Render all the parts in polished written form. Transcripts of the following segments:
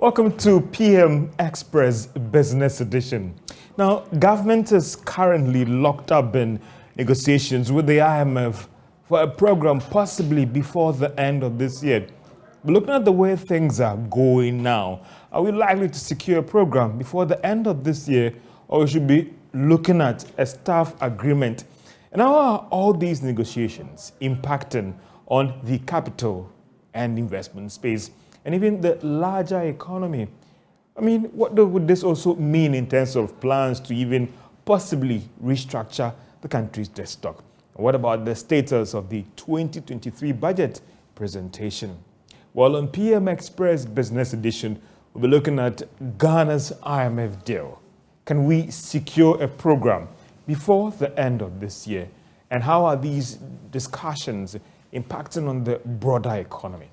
Welcome to PM Express Business Edition. Now, government is currently locked up in negotiations with the IMF for a program possibly before the end of this year. But looking at the way things are going now, are we likely to secure a program before the end of this year, or we should be looking at a staff agreement? And how are all these negotiations impacting on the capital and investment space, and even the larger economy? I mean, what would this also mean in terms of plans to even possibly restructure the country's debt stock? And what about the status of the 2023 budget presentation? Well, on PM Express Business Edition, we'll be looking at Ghana's IMF deal. Can we secure a program before the end of this year? And how are these discussions impacting on the broader economy?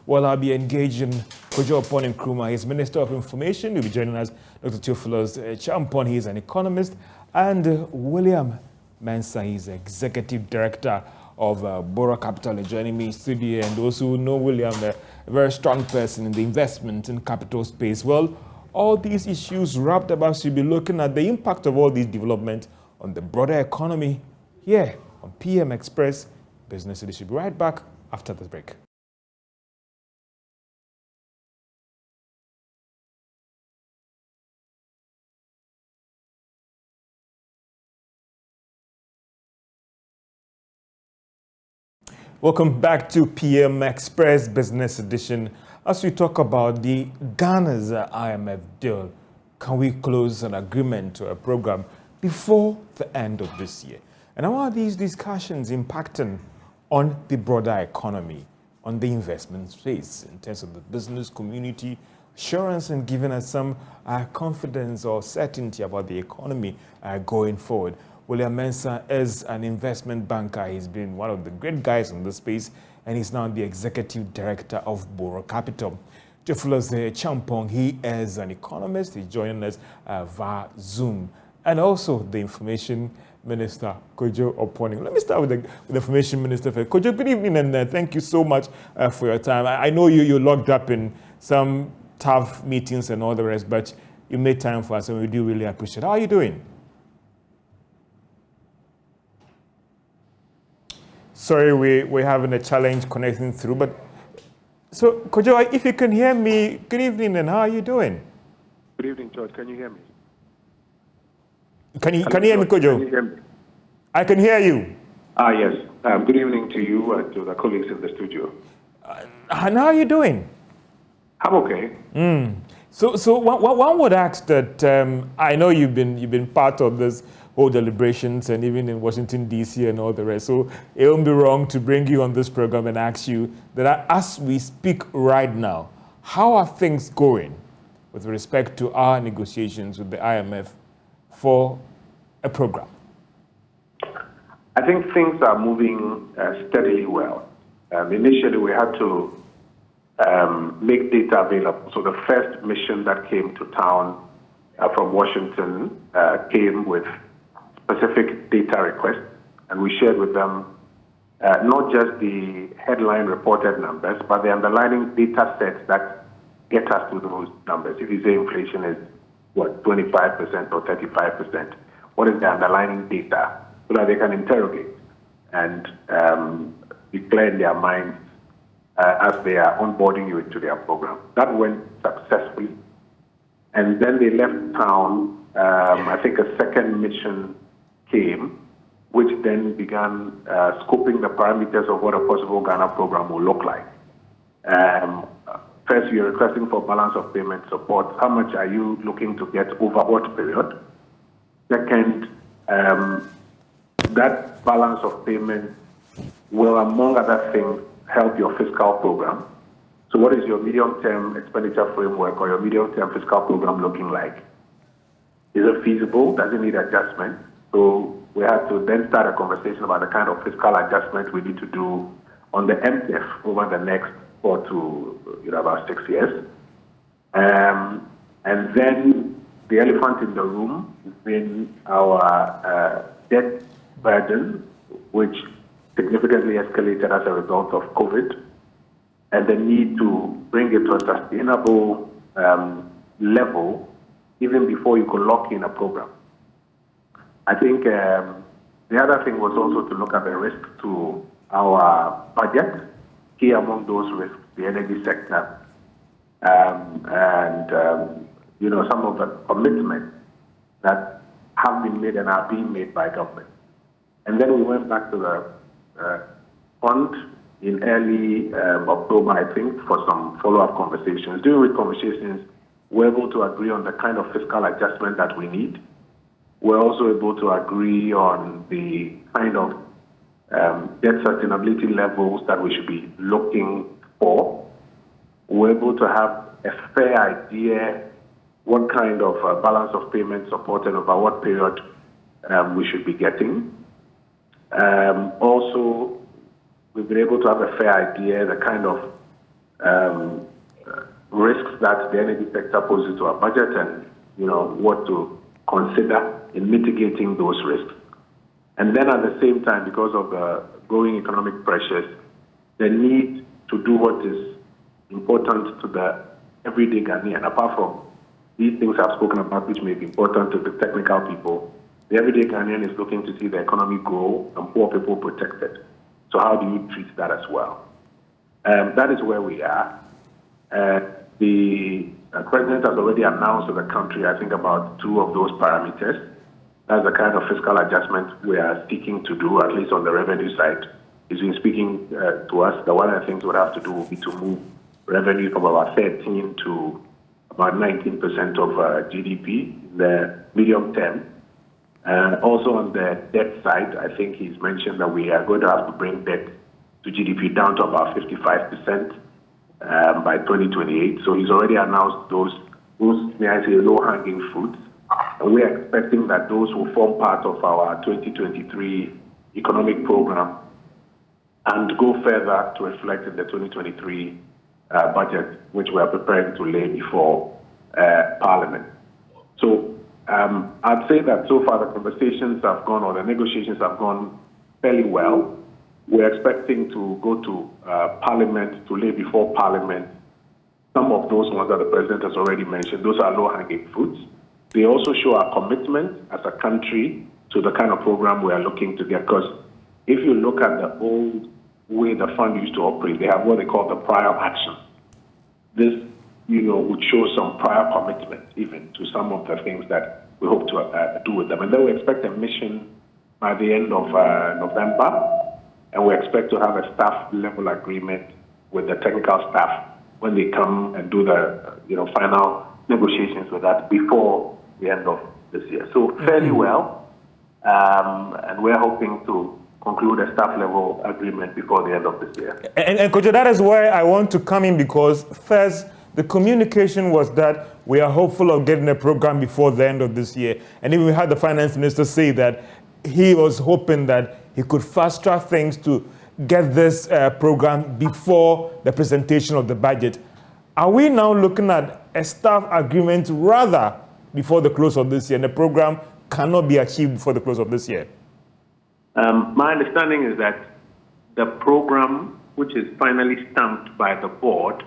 Well, I'll be engaging Kojo Opon Nkrumah. He's Minister of Information. He'll be joining us. Dr. Theophilus Champon, he's an economist. And William Mensah, he's Executive Director of Borough Capital, joining me in studio. And those who know William, a very strong person in the investment and capital space. Well, all these issues wrapped up, us, we'll be looking at the impact of all these developments on the broader economy here on PM Express Business Edition. We'll be right back after this break. Welcome back to PM Express Business Edition. As we talk about the Ghana's IMF deal, can we close an agreement to a program before the end of this year? And how are these discussions impacting on the broader economy, on the investment space, in terms of the business community, assurance, and giving us some confidence or certainty about the economy going forward? William Mensah is an investment banker. He's been one of the great guys in this space, and he's now the Executive Director of Borough Capital. Theophilus Champon, he is an economist. He's joining us via Zoom. And also the Information Minister, Kojo Opon. Let me start with the Information Minister. Kojo, good evening, and thank you so much for your time. I know you're locked up in some tough meetings and all the rest, but you made time for us, and we do really appreciate it. How are you doing? Sorry, we're having a challenge connecting through, but so Kojo, if you can hear me, good evening, and how are you doing? Good evening, George. Can you hear me? Can you hear me, Kojo? Can you hear me? I can hear you. Yes. Good evening to you and to the colleagues in the studio. And how are you doing? I'm okay. So one would ask that I know you've been part of this whole deliberations and even in Washington, D.C. and all the rest. So it won't be wrong to bring you on this program and ask you that as we speak right now, how are things going with respect to our negotiations with the IMF for a program? I think things are moving steadily well. Initially, we had to make data available. So the first mission that came to town from Washington came with specific data requests, and we shared with them not just the headline reported numbers, but the underlying data sets that get us to those numbers. If you say inflation is, 25% or 35%, what is the underlying data so that they can interrogate and declare in their minds as they are onboarding you into their program. That went successfully. And then they left town. I think a second mission came, which then began scoping the parameters of what a possible Ghana program will look like. First, you're requesting for balance of payment support. How much are you looking to get over what period? Second, that balance of payment will, among other things, help your fiscal program. So what is your medium-term expenditure framework or your medium-term fiscal program looking like? Is it feasible? Does it need adjustment? So we have to then start a conversation about the kind of fiscal adjustment we need to do on the MTF over the next 4 to about 6 years. And then the elephant in the room has been our debt burden, which significantly escalated as a result of COVID, and the need to bring it to a sustainable level even before you could lock in a program. I think the other thing was also to look at the risk to our budget. Key among those risks, the energy sector, and some of the commitments that have been made and are being made by government. And then we went back to the fund in early October, I think, for some follow-up conversations. During the conversations, we're able to agree on the kind of fiscal adjustment that we need. We're also able to agree on the kind of debt sustainability levels that we should be looking for. We're able to have a fair idea what kind of balance of payment support and over what period we should be getting. Also, we've been able to have a fair idea the kind of risks that the energy sector poses to our budget and what to consider in mitigating those risks. And then at the same time, because of the growing economic pressures, the need to do what is important to the everyday Ghanaian, apart from these things I've spoken about, which may be important to the technical people, the everyday Ghanaian is looking to see the economy grow and poor people protected. So how do you treat that as well? That is where we are. The president has already announced to the country, I think, about 2 of those parameters. That's the kind of fiscal adjustment we are seeking to do, at least on the revenue side. He's been speaking to us. One of the things we'll have to do will be to move revenue from about 13 to about 19% of GDP in the medium term. And also on the debt side, I think he's mentioned that we are going to have to bring debt to GDP down to about 55% by 2028. So he's already announced those may I say, low-hanging fruits. And we are expecting that those will form part of our 2023 economic program and go further to reflect in the 2023 budget, which we are preparing to lay before Parliament. So I'd say that so far the conversations have gone, or the negotiations have gone fairly well. We're expecting to go to Parliament, to lay before Parliament some of those ones that the President has already mentioned. Those are low-hanging fruits. They also show our commitment as a country to the kind of program we are looking to get. Because if you look at the old way the fund used to operate, they have what they call the prior action. This, would show some prior commitment even to some of the things that we hope to do with them. And then we expect a mission by the end of November, and we expect to have a staff level agreement with the technical staff when they come and do the final negotiations with that before the end of this year. So fairly well, and we're hoping to conclude a staff level agreement before the end of this year. And Kojo, that is where I want to come in, because first, the communication was that we are hopeful of getting a program before the end of this year. And even we had the finance minister say that he was hoping that he could fast track things to get this program before the presentation of the budget. Are we now looking at a staff agreement rather before the close of this year, and the program cannot be achieved before the close of this year? My understanding is that the program, which is finally stamped by the board,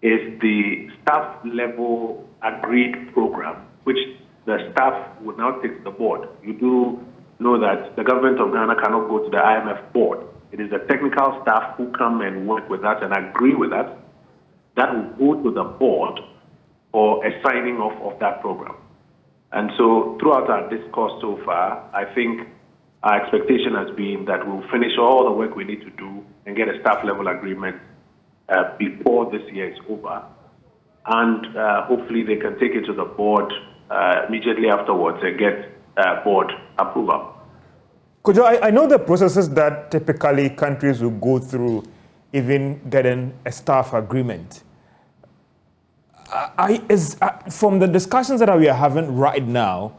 is the staff level agreed program, which the staff will now take to the board. You do know that the government of Ghana cannot go to the IMF board. It is the technical staff who come and work with us and agree with us that will go to the board for a signing off of that program. And so throughout our discourse so far, I think our expectation has been that we'll finish all the work we need to do and get a staff level agreement before this year is over. And hopefully they can take it to the board immediately afterwards and get board approval. Kojo, I know the processes that typically countries will go through even getting a staff agreement. From the discussions that we are having right now,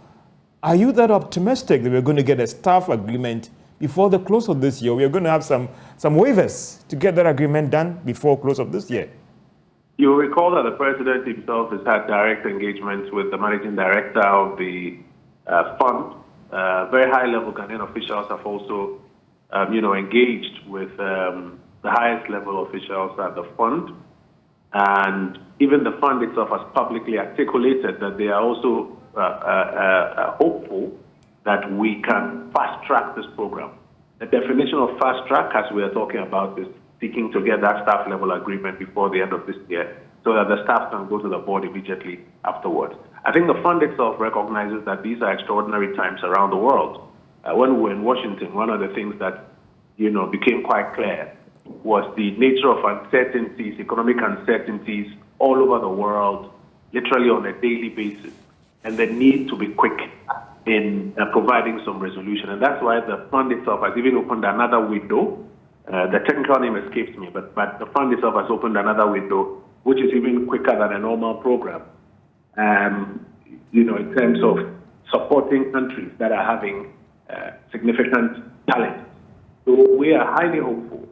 are you that optimistic that we're going to get a staff agreement before the close of this year? We are going to have some waivers to get that agreement done before close of this year. You'll recall that the president himself has had direct engagements with the managing director of the fund. Very high-level Ghanaian officials have also, engaged with the highest level officials at the fund. And even the fund itself has publicly articulated that they are also hopeful that we can fast-track this program. The definition of fast-track, as we are talking about, is seeking to get that staff-level agreement before the end of this year so that the staff can go to the board immediately afterwards. I think the fund itself recognizes that these are extraordinary times around the world. When we were in Washington, one of the things that became quite clear was the nature of uncertainties, economic uncertainties all over the world, literally on a daily basis, and the need to be quick in providing some resolution. And that's why the fund itself has even opened another window. The technical name escapes me, but the fund itself has opened another window, which is even quicker than a normal program, in terms of supporting countries that are having significant talent. So we are highly hopeful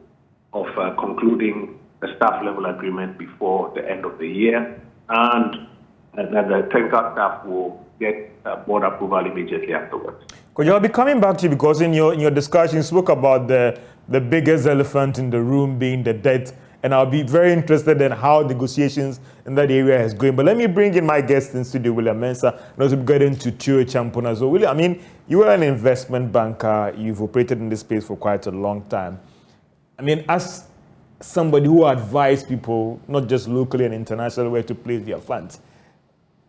of concluding a staff-level agreement before the end of the year, and that the technical staff will get board approval immediately afterwards. Could I'll be coming back to you because in your discussion you spoke about the biggest elephant in the room being the debt, and I'll be very interested in how negotiations in that area is going. But let me bring in my guest in studio, William Mensah, and also get into Chio Champon as well. William, I mean, you are an investment banker. You've operated in this space for quite a long time. I mean, as somebody who advised people, not just locally and internationally, where to place their funds,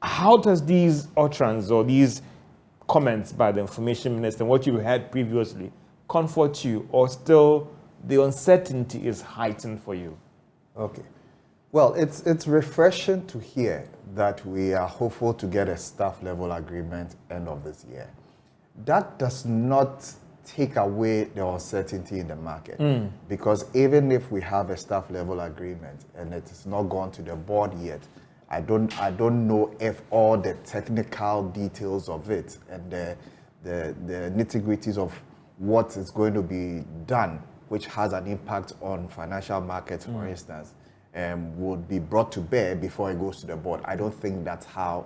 how does these utterances or these comments by the information minister and what you had previously comfort you, or still the uncertainty is heightened for you? Okay. Well, it's refreshing to hear that we are hopeful to get a staff-level agreement end of this year. That does not take away the uncertainty in the market, because even if we have a staff-level agreement and it is not gone to the board yet, I don't know if all the technical details of it and the nitty-gritties of what is going to be done, which has an impact on financial markets, for instance, would be brought to bear before it goes to the board. I don't think that's how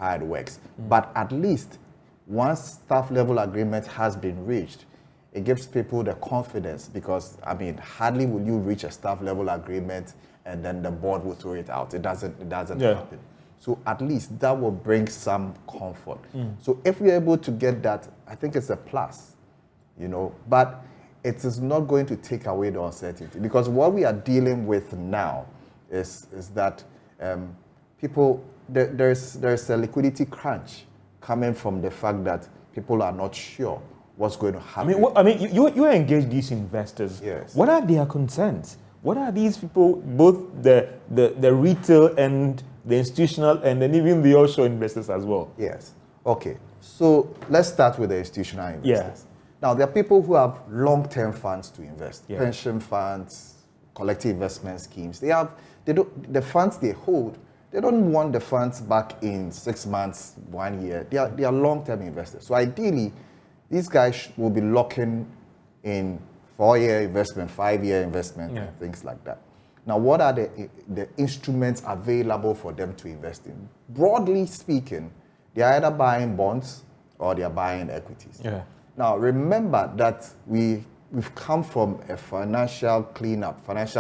it works. But at least once staff-level agreement has been reached, it gives people the confidence, because, I mean, hardly will you reach a staff-level agreement and then the board will throw it out. It doesn't happen. So at least that will bring some comfort. So if we're able to get that, I think it's a plus, but it is not going to take away the uncertainty, because what we are dealing with now is that there's a liquidity crunch coming from the fact that people are not sure what's going to happen. You engage these investors. Yes. What are their concerns? What are these people, both the retail and the institutional, and then even the offshore investors as well? Yes. Okay. So let's start with the institutional investors. Now, there are people who have long-term funds to invest, pension funds, collective investment schemes. The funds they hold, they don't want the funds back in 6 months, 1 year. They are long-term investors. So ideally, these guys will be locking in 4-year investment, 5-year investment, and things like that. Now, what are the instruments available for them to invest in? Broadly speaking, they are either buying bonds or they are buying equities. Now, remember that we've come from a financial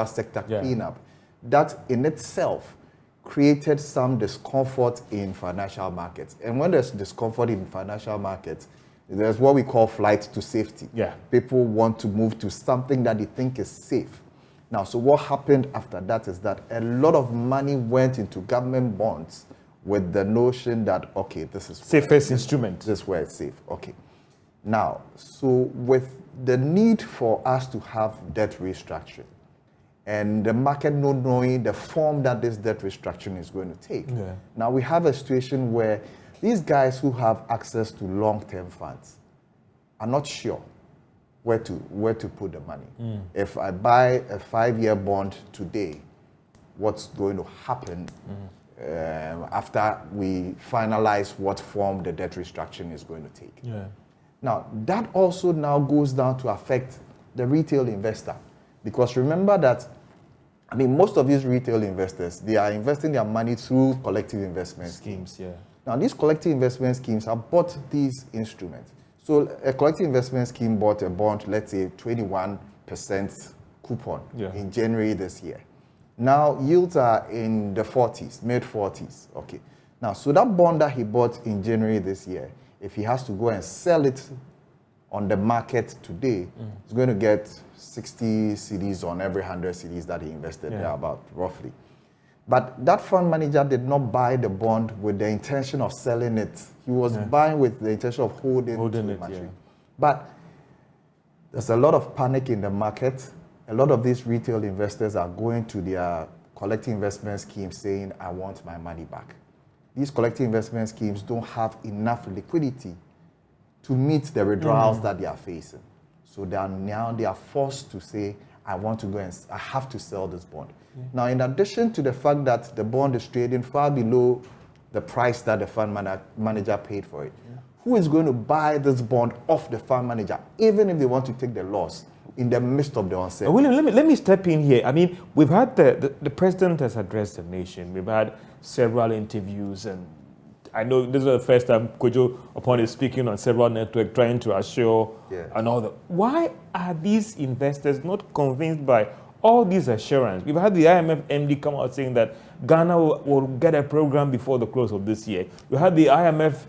sector cleanup, that in itself created some discomfort in financial markets. And when there's discomfort in financial markets, there's what we call flight to safety. People want to move to something that they think is safe. Now, so what happened after that is that a lot of money went into government bonds with the notion that, okay, this is safest instrument. This is where it's safe. Okay. Now, so with the need for us to have debt restructuring, and the market not knowing the form that this debt restructuring is going to take, now we have a situation where these guys who have access to long-term funds are not sure where to put the money. If I buy a 5-year bond today, what's going to happen after we finalize what form the debt restructuring is going to take? Now, that also now goes down to affect the retail investor, because remember that, I mean, most of these retail investors, they are investing their money through collective investment schemes. Now, these collective investment schemes have bought these instruments. So a collective investment scheme bought a bond, let's say 21% coupon in January this year. Now yields are in the 40s, mid 40s. Okay. Now, so that bond that he bought in January this year, if he has to go and sell it on the market today, he's going to get 60 CDs on every 100 CDs that he invested there, about roughly. But that fund manager did not buy the bond with the intention of selling it. He was buying with the intention of holding it. But there's a lot of panic in the market. A lot of these retail investors are going to their collective investment schemes saying, I want my money back. These collective investment schemes don't have enough liquidity to meet the withdrawals that they are facing. So they are forced to say, I want to go and I have to sell this bond. Now, in addition to the fact that the bond is trading far below the price that the fund manager paid for it, who is going to buy this bond off the fund manager, even if they want to take the loss in the midst of the uncertainty? William, let me step in here. I mean, we've had the president has addressed the nation. We've had several interviews, and I know this is the first time Kojo Upon is speaking on several networks, trying to assure and all that. Why are these investors not convinced by all these assurance? We've had the IMF MD come out saying that Ghana will get a program before the close of this year. We had the IMF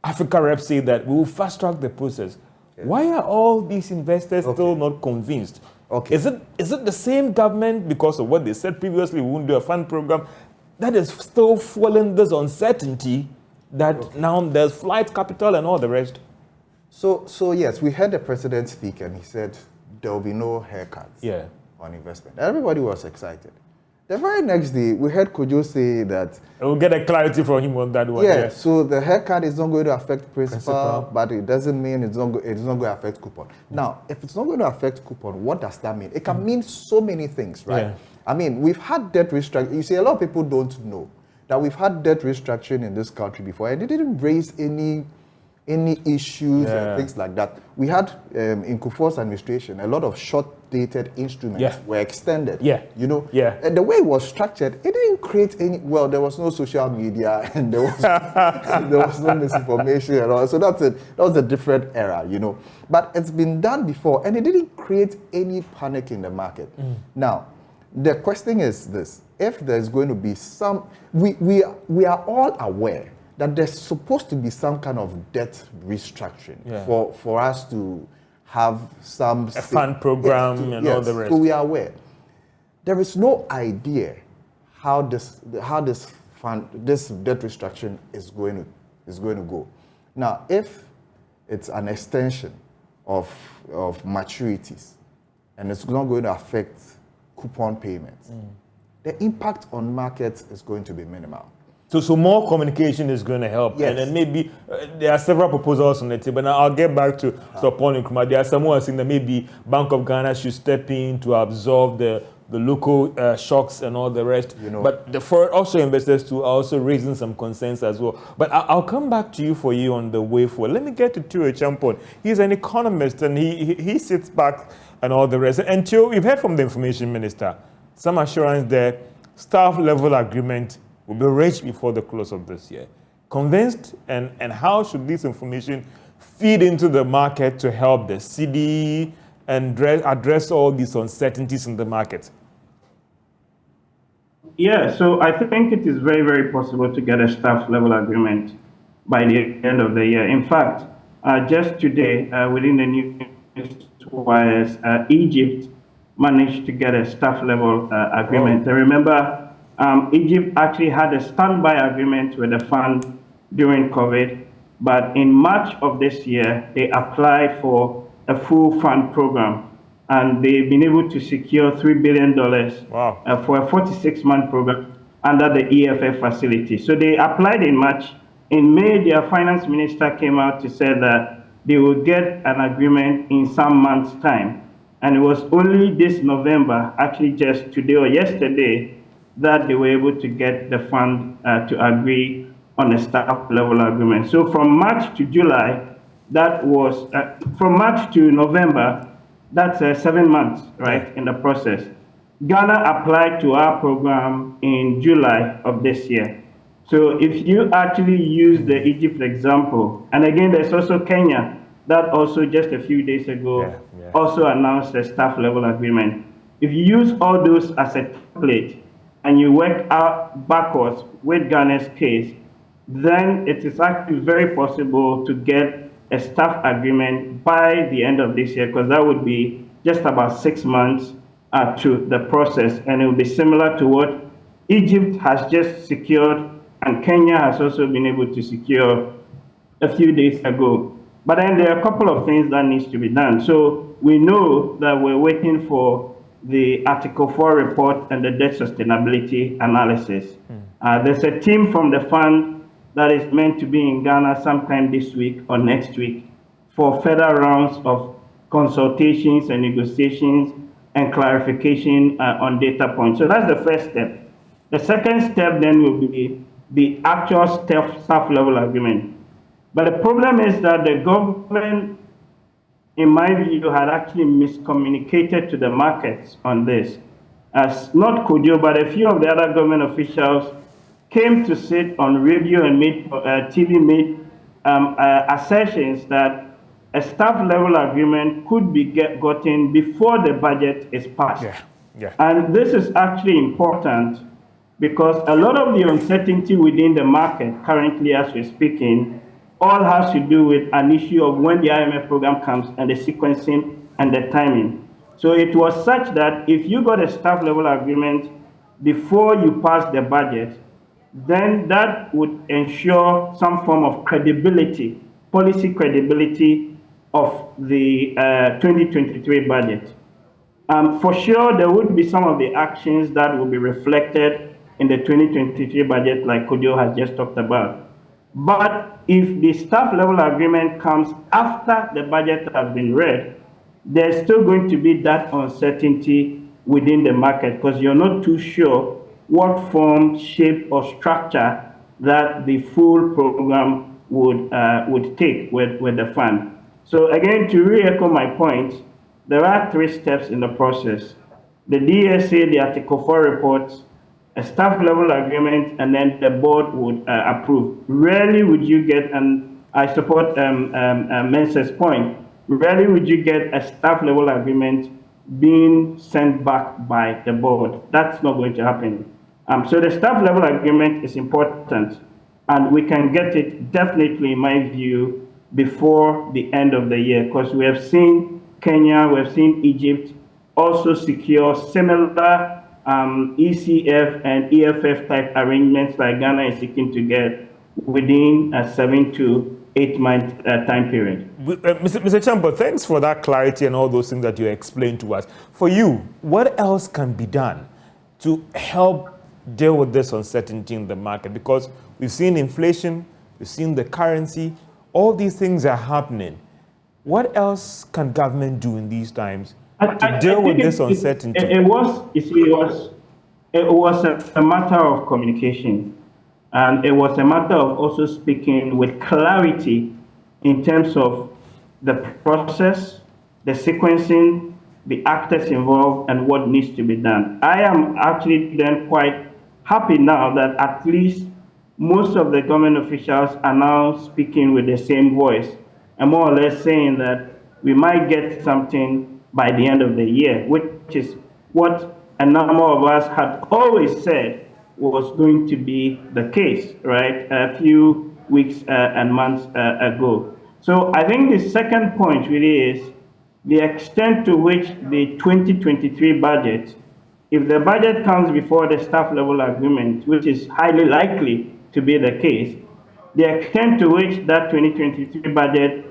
Africa rep say that we will fast track the process. Why are all these investors still not convinced? Is it the same government, because of what they said previously, we won't do a fund program, that is still fueling this uncertainty that now there's flight capital and all the rest? So yes, we heard the president speak and he said there will be no haircuts on investment. Everybody was excited. The very next day, we heard Kojo say that we'll get a clarity from him on that one. So the haircut is not going to affect principal, but it doesn't mean it's not going to affect coupon. Now, if it's not going to affect coupon, what does that mean? It can mean so many things, right? I mean, we've had debt restructuring. You see, a lot of people don't know that we've had debt restructuring in this country before, and it didn't raise any issues and things like that. We had, in Kufuor's administration, a lot of short-dated instruments were extended. You know, and the way it was structured, it didn't create any. Well, there was no social media, and there was no misinformation and all. So that was a different era, you know. But it's been done before, and it didn't create any panic in the market. Now, the question is this: if there's going to be some, we are all aware that there's supposed to be some kind of debt restructuring for us to have some fund program and all the rest. So we are aware. There is no idea how this debt restructuring is going to go. Now, if it's an extension of maturities and it's not going to affect coupon payments, the impact on markets is going to be minimal. So more communication is going to help. And then maybe there are several proposals on the table. Now I'll get back to Sopon Nkrumah. There are some who are saying that maybe Bank of Ghana should step in to absorb the local shocks and all the rest. You know. But also investors too are also raising some concerns as well. But I'll come back to you on the way forward. Let me get to Tio Champon. He's an economist and he sits back and all the rest. And Tio, we've heard from the information minister, some assurance there, staff level agreement will be reached before the close of this year. Convinced? And how should this information feed into the market to help the CD and address all these uncertainties in the market? Yeah, so I think it is very, very possible to get a staff level agreement by the end of the year. In fact, just today, within the news wires, Egypt managed to get a staff level agreement. And remember, Egypt actually had a standby agreement with the fund during COVID, but in March of this year, they applied for a full fund program, and they've been able to secure $3 billion for a 46-month program under the EFF facility. So they applied in March. In May, their finance minister came out to say that they will get an agreement in some months' time. And it was only this November, actually just today or yesterday, that they were able to get the fund to agree on a staff level agreement. So from March to July, that was, from March to November, that's 7 months, right, in the process. Ghana applied to our program in July of this year. So if you actually use the Egypt example, and again, there's also Kenya, that also just a few days ago also announced a staff level agreement. if you use all those as a template and you work out backwards with Ghana's case, then it is actually very possible to get a staff agreement by the end of this year, because that would be just about 6 months to the process, and it will be similar to what Egypt has just secured and Kenya has also been able to secure a few days ago. But then there are a couple of things that needs to be done. So we know that we're waiting for the Article 4 report and the debt sustainability analysis. There's a team from the fund that is meant to be in Ghana sometime this week or next week for further rounds of consultations and negotiations and clarification on data points. So that's the first step. The second step then will be the actual staff level agreement. But the problem is that the government, in my view, had actually miscommunicated to the markets on this. As not Kojo, but a few of the other government officials came to sit on radio and made assertions that a staff level agreement could be gotten before the budget is passed. And this is actually important because a lot of the uncertainty within the market currently as we're speaking all has to do with an issue of when the IMF program comes and the sequencing and the timing. So it was such that if you got a staff level agreement before you pass the budget, then that would ensure some form of credibility, policy credibility of the 2023 budget. For sure, there would be some of the actions that will be reflected in the 2023 budget, like Kojo has just talked about. But if the staff level agreement comes after the budget has been read, there's still going to be that uncertainty within the market because you're not too sure what form, shape, or structure that the full program would take with the fund. So again, to re-echo my point, there are 3 steps in the process. The DSA, the Article 4 reports, a staff level agreement, and then the board would approve. Rarely would you get, and I support Mensah's point, rarely would you get a staff level agreement being sent back by the board. That's not going to happen. So the staff level agreement is important, and we can get it definitely, in my view, before the end of the year, because we have seen Kenya, we have seen Egypt also secure similar ECF and EFF type arrangements like Ghana is seeking to get within a 7 to 8 month time period. Mr. Chambo, thanks for that clarity and all those things that you explained to us. For you, what else can be done to help deal with this uncertainty in the market? Because we've seen inflation, we've seen the currency, all these things are happening. What else can government do in these times to deal with this uncertainty? It was a matter of communication, and it was a matter of also speaking with clarity in terms of the process, the sequencing, the actors involved, and what needs to be done. I am actually then quite happy now that at least most of the government officials are now speaking with the same voice and more or less saying that we might get something by the end of the year, which is what a number of us had always said was going to be the case, right, a few weeks and months ago. So I think the second point really is the extent to which the 2023 budget, if the budget comes before the staff level agreement, which is highly likely to be the case, the extent to which that 2023 budget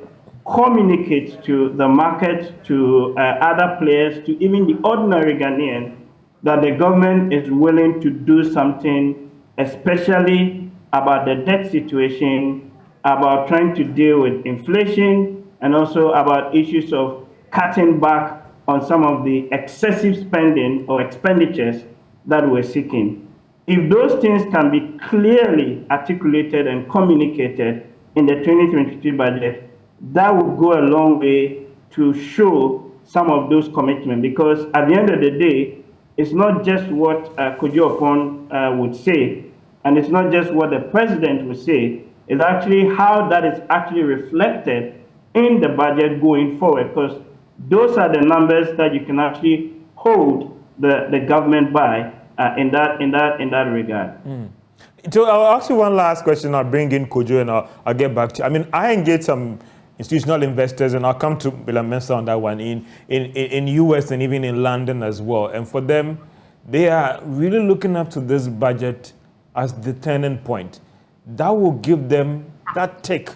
communicates to the market, to other players, to even the ordinary Ghanaian, that the government is willing to do something, especially about the debt situation, about trying to deal with inflation, and also about issues of cutting back on some of the excessive spending or expenditures that we're seeking. If those things can be clearly articulated and communicated in the 2023 budget, that would go a long way to show some of those commitments, because at the end of the day, it's not just what Kojo Opon would say, and it's not just what the president would say, it's actually how that is actually reflected in the budget going forward, because those are the numbers that you can actually hold the government by in that regard. So I'll ask you one last question. I'll bring in Kojo and I'll get back to you. I mean, I engage some institutional investors, and I'll come to Bill Mensa on that one, in US and even in London as well. And for them, they are really looking up to this budget as the turning point. That will give them that tick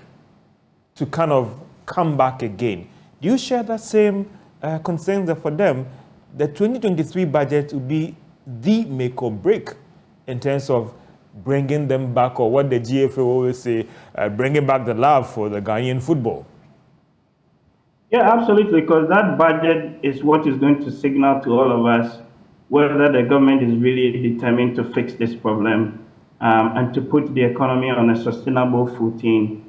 to kind of come back again. Do you share that same concern that for them, the 2023 budget will be the make or break in terms of bringing them back, or what the GFA always say, bringing back the love for the Ghanaian football? Yeah, absolutely, because that budget is what is going to signal to all of us whether the government is really determined to fix this problem and to put the economy on a sustainable footing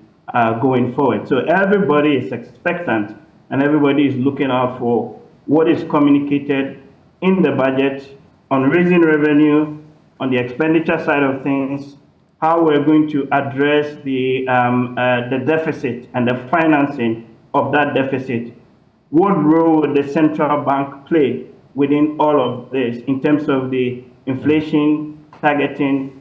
going forward. So everybody is expectant and everybody is looking out for what is communicated in the budget on raising revenue, on the expenditure side of things, how we're going to address the deficit and the financing of that deficit. What role will the central bank play within all of this in terms of the inflation targeting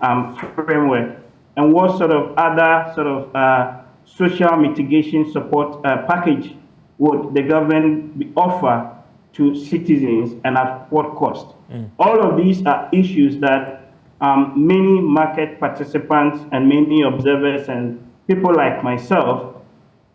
framework, and what sort of other social mitigation support package would the government offer to citizens and at what cost? All of these are issues that many market participants and many observers and people like myself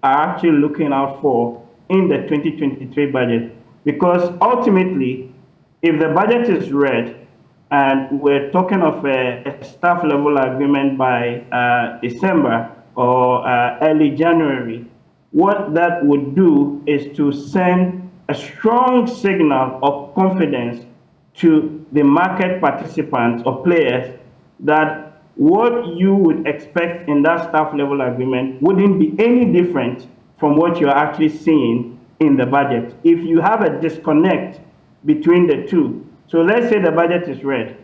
are actually looking out for in the 2023 budget, because ultimately, if the budget is read and we're talking of a staff level agreement by December or early January, what that would do is to send a strong signal of confidence to the market participants or players that what you would expect in that staff level agreement wouldn't be any different from what you're actually seeing in the budget. If you have a disconnect between the two, so let's say the budget is read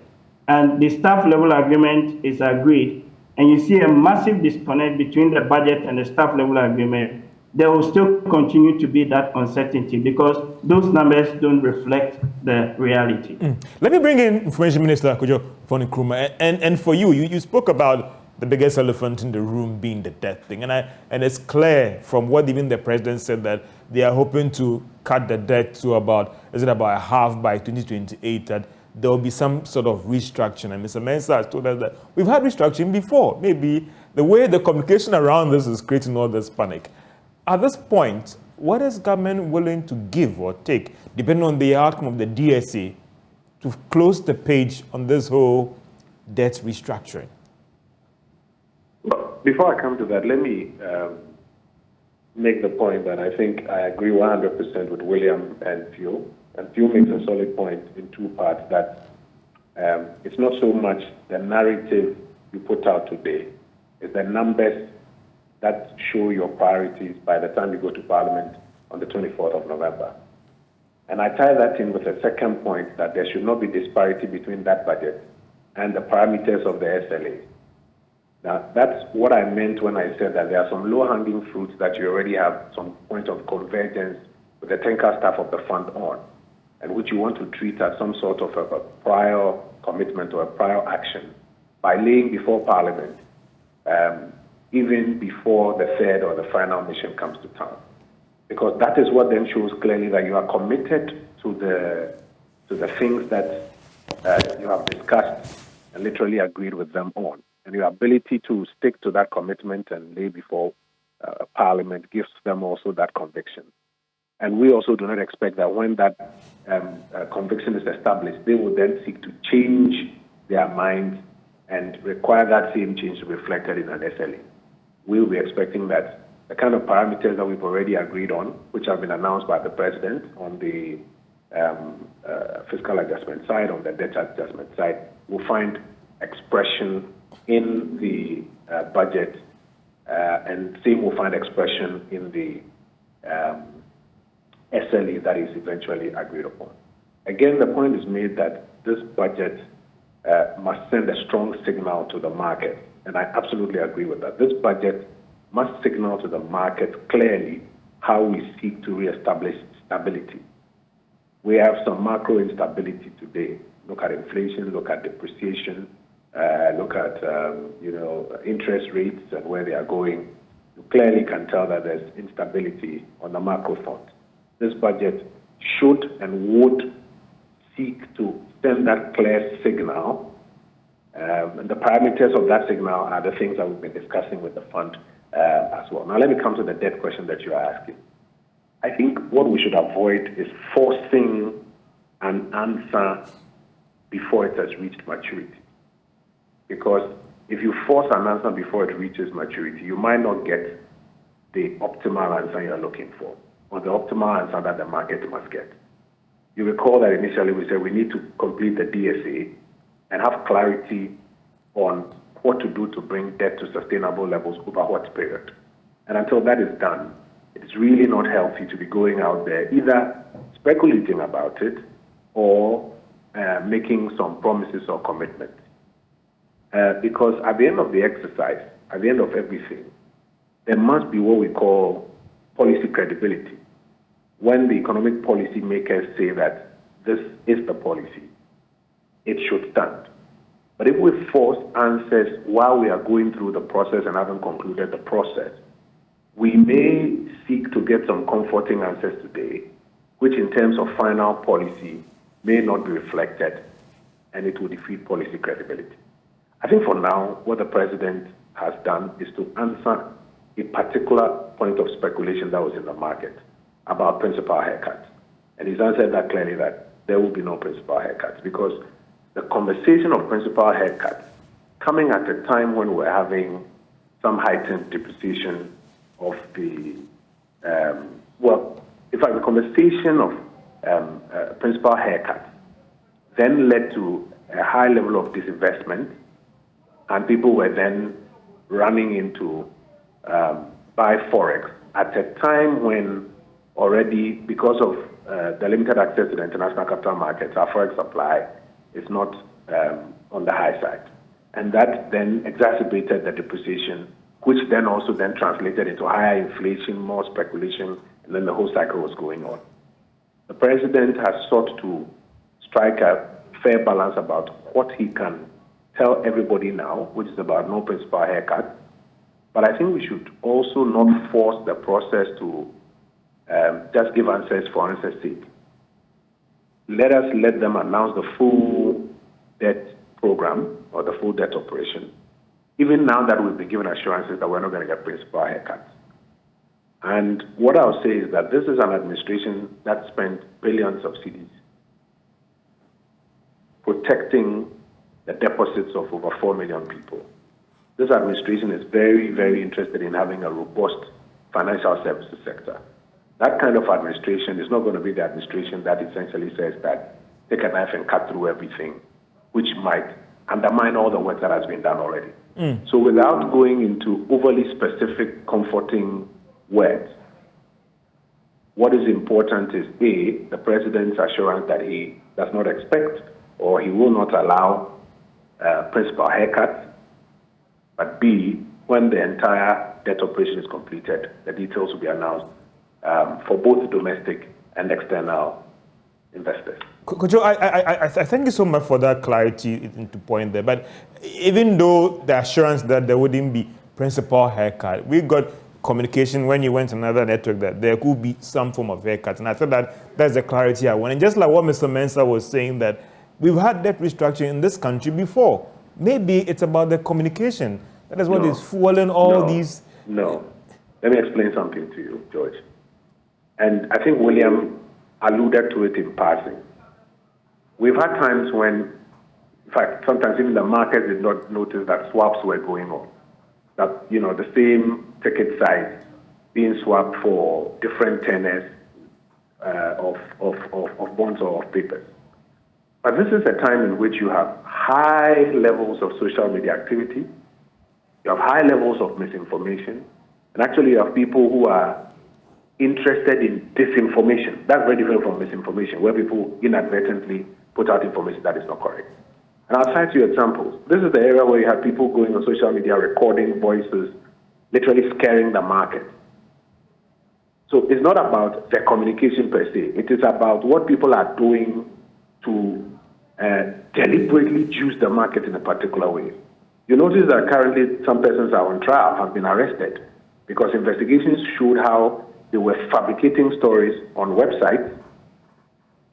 and the staff level agreement is agreed, and you see a massive disconnect between the budget and the staff level agreement, there will still continue to be that uncertainty because those numbers don't reflect the reality. Let me bring in Information Minister Kojo Nkrumah. And for you spoke about the biggest elephant in the room being the debt thing. And it's clear from what even the president said that they are hoping to cut the debt to about a half by 2028, that there will be some sort of restructuring. And Mr. Mensah has told us that we've had restructuring before. Maybe the way the communication around this is creating all this panic. At this point, what is government willing to give or take, depending on the outcome of the DSA, to close the page on this whole debt restructuring? Before I come to that, let me make the point that I think I agree 100% with William and Phil. And Phil makes a solid point in two parts, that it's not so much the narrative you put out today, it's the numbers that show your priorities by the time you go to Parliament on the 24th of November. And I tie that in with a second point, that there should not be disparity between that budget and the parameters of the SLA. Now, that's what I meant when I said that there are some low-hanging fruits that you already have some point of convergence with the technical staff of the fund on, and which you want to treat as some sort of a prior commitment or a prior action by laying before Parliament, even before the third or the final mission comes to town. Because that is what then shows clearly that you are committed to the things that you have discussed and literally agreed with them on. And your ability to stick to that commitment and lay before Parliament gives them also that conviction. And we also do not expect that when that conviction is established, they will then seek to change their minds and require that same change to be reflected in an SLA. We will be expecting that the kind of parameters that we've already agreed on, which have been announced by the President on the fiscal adjustment side, on the debt adjustment side, will find expression in the budget, and same will find expression in the SLA that is eventually agreed upon. Again, the point is made that this budget must send a strong signal to the market, and I absolutely agree with that. This budget must signal to the market clearly how we seek to reestablish stability. we have some macro instability today. Look at inflation, look at depreciation, look at interest rates and where they are going. You clearly can tell that there's instability on the macro front. This budget should and would seek to send that clear signal. And the parameters of that signal are the things that we've been discussing with the fund as well. Now, let me come to the debt question that you are asking. I think what we should avoid is forcing an answer before it has reached maturity. Because if you force an answer before it reaches maturity, you might not get the optimal answer you're looking for, or the optimal answer that the market must get. You recall that initially we said we need to complete the DSA and have clarity on what to do to bring debt to sustainable levels over what period. And until that is done, it's really not healthy to be going out there either speculating about it or making some promises or commitments. Because at the end of the exercise, at the end of everything, there must be what we call policy credibility. When the economic policy makers say that this is the policy, it should stand. But if we force answers while we are going through the process and haven't concluded the process, we may seek to get some comforting answers today, which in terms of final policy may not be reflected, and it will defeat policy credibility. I think for now, what the president has done is to answer a particular point of speculation that was in the market about principal haircuts. And he's answered that clearly that there will be no principal haircuts, because the conversation of principal haircuts coming at a time when we're having some heightened depreciation of the, the conversation of principal haircuts then led to a high level of disinvestment, and people were then running into buy forex at a time when already, because of the limited access to the international capital markets, our forex supply is not on the high side. And that then exacerbated the depreciation, which then also then translated into higher inflation, more speculation, and then the whole cycle was going on. The president has sought to strike a fair balance about what he can tell everybody now, which is about no principal haircut. But I think we should also not force the process to just give answers for answers' sake. Let them announce the full debt program or the full debt operation, even now that we've been given assurances that we're not going to get principal haircuts. And what I'll say is that this is an administration that spent billions of cedis protecting the deposits of over 4 million people. This administration is very, very interested in having a robust financial services sector. That kind of administration is not going to be the administration that essentially says that take a knife and cut through everything, which might undermine all the work that has been done already. So without going into overly specific, comforting words, what is important is A, the president's assurance that he does not expect or he will not allow principal haircuts, but B, when the entire debt operation is completed, the details will be announced for both domestic and external investors. Kojo, I thank you so much for that clarity into point there. But even though the assurance that there wouldn't be principal haircut, we got communication when you went to another network that there could be some form of haircut. And I thought that's the clarity I want. And just like what Mr. Mensah was saying, that we've had debt restructuring in this country before. Maybe it's about the communication. That is what is fueling all these. No. Let me explain something to you, George. And I think William alluded to it in passing. We've had times when, in fact, sometimes even the market did not notice that swaps were going on. That, the same ticket size being swapped for different tenors of bonds or of papers. But this is a time in which you have high levels of social media activity, you have high levels of misinformation, and actually you have people who are interested in disinformation. That's very different from misinformation, where people inadvertently put out information that is not correct. And I'll cite you examples. This is the area where you have people going on social media, recording voices, literally scaring the market. So it's not about the communication per se. It is about what people are doing to deliberately juice the market in a particular way. You notice that currently some persons are on trial, have been arrested, because investigations showed how they were fabricating stories on websites,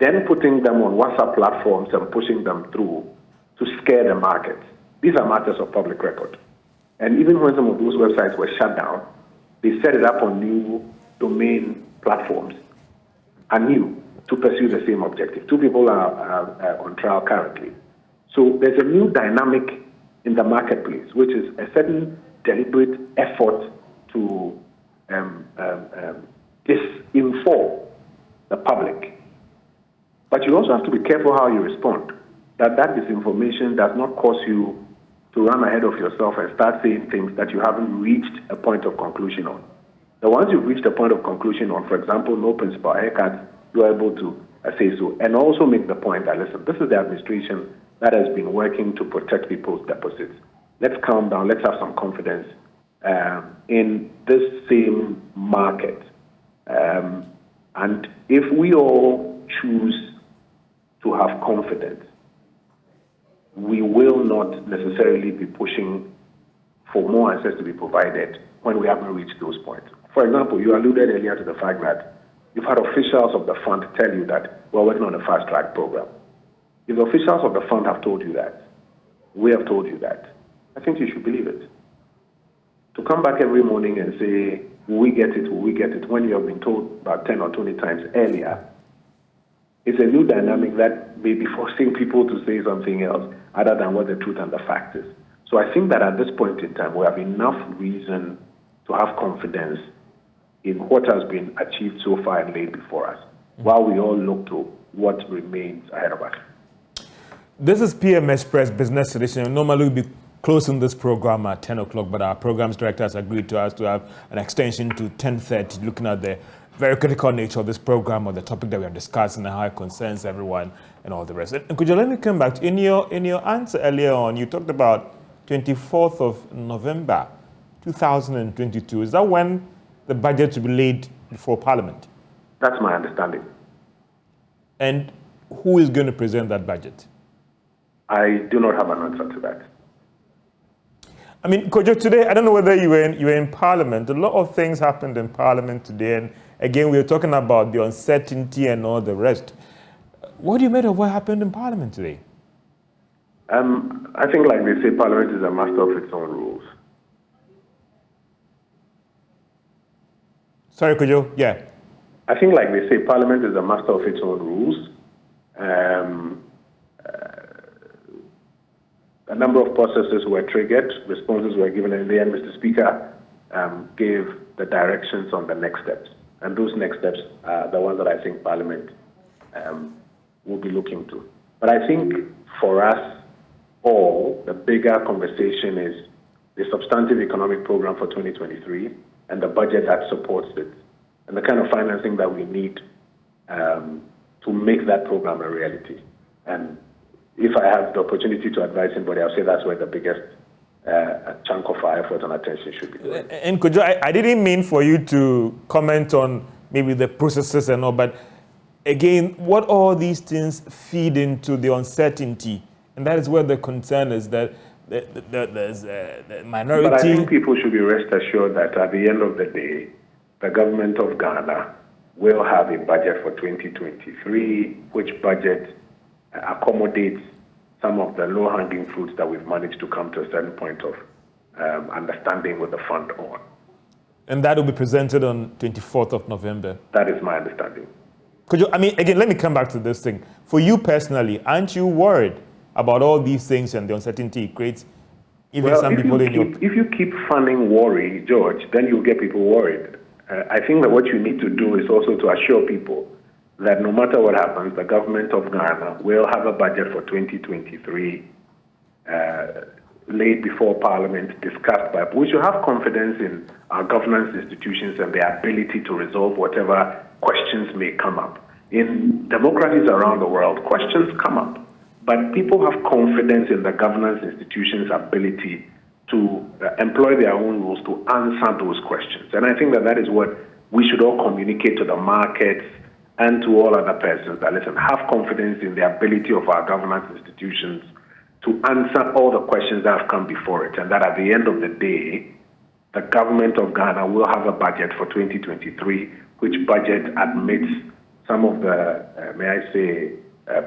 then putting them on WhatsApp platforms and pushing them through to scare the market. These are matters of public record. And even when some of those websites were shut down, they set it up on new domain platforms anew to pursue the same objective. Two people are on trial currently. So there's a new dynamic in the marketplace, which is a certain deliberate effort to disinform the public. But you also have to be careful how you respond, that disinformation does not cause you to run ahead of yourself and start saying things that you haven't reached a point of conclusion on. The once you've reached a point of conclusion on, for example, no principal haircuts, you are able to say so, and also make the point that, listen, this is the administration that has been working to protect people's deposits. Let's calm down, let's have some confidence in this same market. And if we all choose to have confidence, we will not necessarily be pushing for more answers to be provided when we haven't reached those points. For example, you alluded earlier to the fact that you've had officials of the fund tell you that we're working on a fast-track program. If the officials of the fund have told you that, we have told you that, I think you should believe it. To come back every morning and say, will we get it, when you have been told about 10 or 20 times earlier, it's a new dynamic that may be forcing people to say something else other than what the truth and the fact is. So I think that at this point in time, we have enough reason to have confidence in what has been achieved so far and laid before us, while we all look to what remains ahead of us. This is PM Express Business Edition. Normally we'll be closing this program at 10 o'clock, but our programs director has agreed to us to have an extension to 10:30, looking at the very critical nature of this program or the topic that we are discussing and how it concerns everyone and all the rest. And could you let me come back in your answer earlier on? You talked about 24th of November 2022. Is that when the budget will be laid before Parliament? That's my understanding. And who is going to present that budget? I do not have an answer to that. I mean, Kojo, today, I don't know whether you were in Parliament. A lot of things happened in Parliament today. And again, we were talking about the uncertainty and all the rest. What do you make of what happened in Parliament today? I think, like they say, Parliament is a master of its own rules. Sorry, Kojo? Yeah. I think, like they say, Parliament is a master of its own rules. A number of processes were triggered, responses were given, and in the end, Mr. Speaker gave the directions on the next steps. And those next steps are the ones that I think Parliament will be looking to. But I think for us all, the bigger conversation is the substantive economic program for 2023 and the budget that supports it, and the kind of financing that we need to make that program a reality. And if I have the opportunity to advise anybody, I'll say that's where the biggest chunk of our effort and attention should be going. And Kojo, I didn't mean for you to comment on maybe the processes and all, but again, what all these things feed into the uncertainty, and that is where the concern is that there's the minority. But I think people should be rest assured that at the end of the day, the government of Ghana will have a budget for 2023, which budget accommodates some of the low-hanging fruits that we've managed to come to a certain point of understanding with the fund on. And that will be presented on 24th of November. That is my understanding. Could you, I mean, again, let me come back to this thing. For you personally, aren't you worried about all these things and the uncertainty it creates? Even some people in your... If you keep funding worry, George, then you'll get people worried. I think that what you need to do is also to assure people that no matter what happens, the government of Ghana will have a budget for 2023 laid before Parliament, discussed by. We should have confidence in our governance institutions and their ability to resolve whatever questions may come up. In democracies around the world, questions come up, but people have confidence in the governance institutions' ability to employ their own rules to answer those questions. And I think that that is what we should all communicate to the markets and to all other persons that, listen, have confidence in the ability of our governance institutions to answer all the questions that have come before it, and that at the end of the day, the government of Ghana will have a budget for 2023, which budget admits some of the, may I say,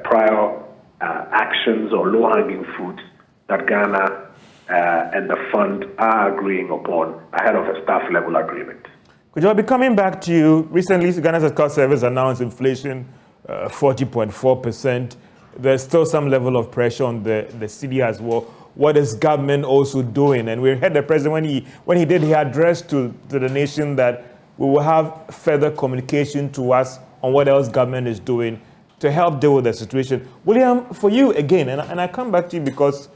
prior actions or low-hanging fruits that Ghana and the fund are agreeing upon ahead of a staff-level agreement. Could I be coming back to you? Recently, Ghana's Statistical Service announced inflation 40.4%. There's still some level of pressure on the city as well. What is government also doing? And we heard the president when he did he addressed to the nation that we will have further communication to us on what else government is doing to help deal with the situation. William, for you again, and I come back to you because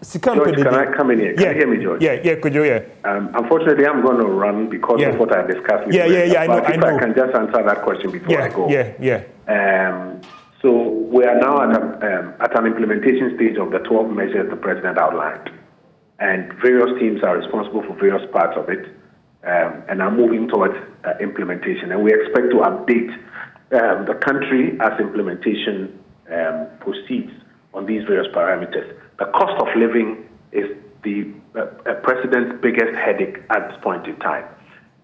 George, can I come in here? Can you hear me, George? Yeah, could you? Yeah. Unfortunately, I'm going to run because of what I discussed with you. I know. I can just answer that question before I go. So we are now at an implementation stage of the 12 measures the president outlined. And various teams are responsible for various parts of it and are moving towards implementation. And we expect to update the country as implementation proceeds on these various parameters. The cost of living is the president's biggest headache at this point in time.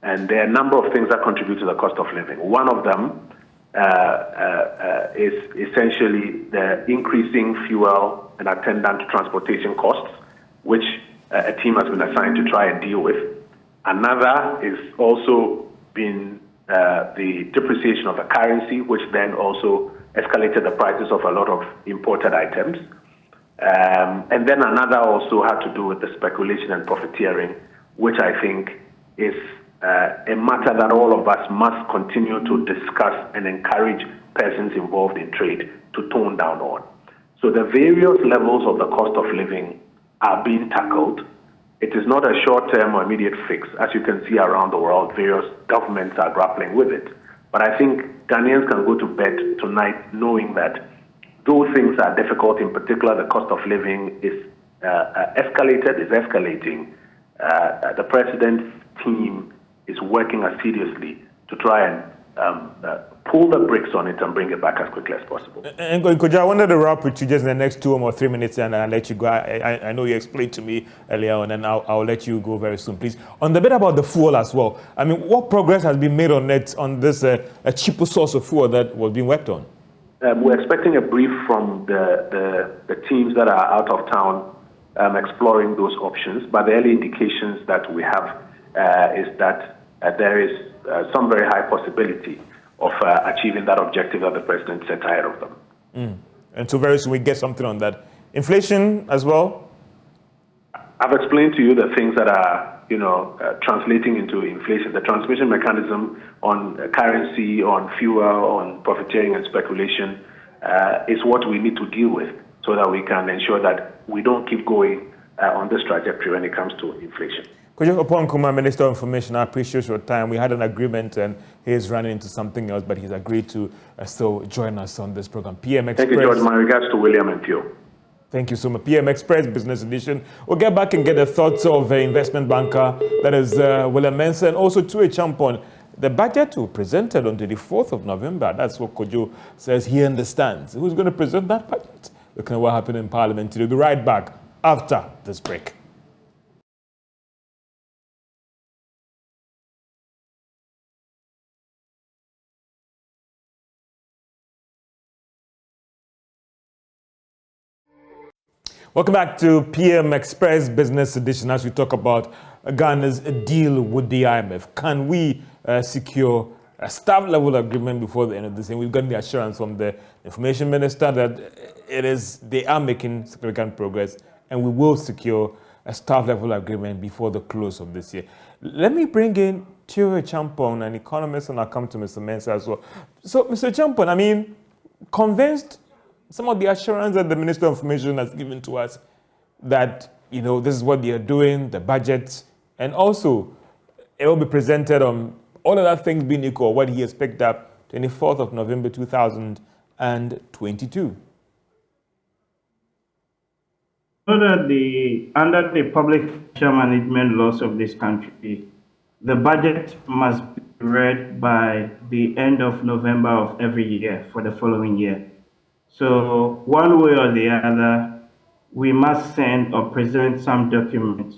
And there are a number of things that contribute to the cost of living. One of them is essentially the increasing fuel and attendant transportation costs, which a team has been assigned to try and deal with. Another is also been the depreciation of the currency, which then also escalated the prices of a lot of imported items. And then another also had to do with the speculation and profiteering, which I think is a matter that all of us must continue to discuss and encourage persons involved in trade to tone down on. So the various levels of the cost of living are being tackled. It is not a short-term or immediate fix. As you can see around the world, various governments are grappling with it. But I think Ghanaians can go to bed tonight knowing that though things are difficult, in particular the cost of living is escalating. The president's team is working assiduously to try and pull the brakes on it and bring it back as quickly as possible. And Kojo, I wanted to wrap with you just in the next 2 or 3 minutes, and I'll let you go. I know you explained to me earlier on, and I'll let you go very soon, please. On the bit about the fuel as well, I mean, what progress has been made on it, on this a cheaper source of fuel that was being worked on? We're expecting a brief from the teams that are out of town exploring those options, but the early indications that we have is that there is some very high possibility of achieving that objective that the president set ahead of them. And so very soon we get something on that. Inflation as well? I've explained to you the things that are, translating into inflation. The transmission mechanism on currency, on fuel, on profiteering and speculation is what we need to deal with so that we can ensure that we don't keep going on this trajectory when it comes to inflation. Kojo Oppong-Nkrumah, Minister of Information, I appreciate your time. We had an agreement and he's running into something else, but he's agreed to still join us on this program. PM Express. Thank you, George. My regards to William and Theo. Thank you so much. PM Express Business Edition. We'll get back and get the thoughts of investment banker, that is William Mensah, and also Tue Champon. The budget will be presented on the 4th of November. That's what Kojo says he understands. Who's going to present that budget? Looking at what happened in Parliament today. We'll be right back after this break. Welcome back to PM Express Business Edition as we talk about Ghana's deal with the IMF. Can we secure a staff-level agreement before the end of this year? We've gotten the assurance from the Information Minister that they are making significant progress and we will secure a staff-level agreement before the close of this year. Let me bring in Tue Champon, an economist, and I'll come to Mr. Mensah as well. So, Mr. Champon, I mean, convinced some of the assurance that the Minister of Information has given to us that, this is what they are doing, the budget, and also it will be presented on all of that things being equal, what he has picked up 24th of November 2022. Under the public management laws of this country, the budget must read by the end of November of every year for the following year. So one way or the other, we must send or present some document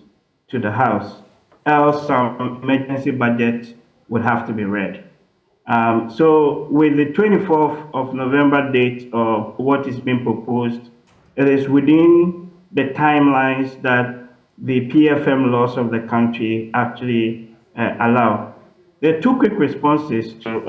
to the House, else some emergency budget would have to be read. So with the 24th of November date of what is being proposed, it is within the timelines that the PFM laws of the country actually allow. There are two quick responses to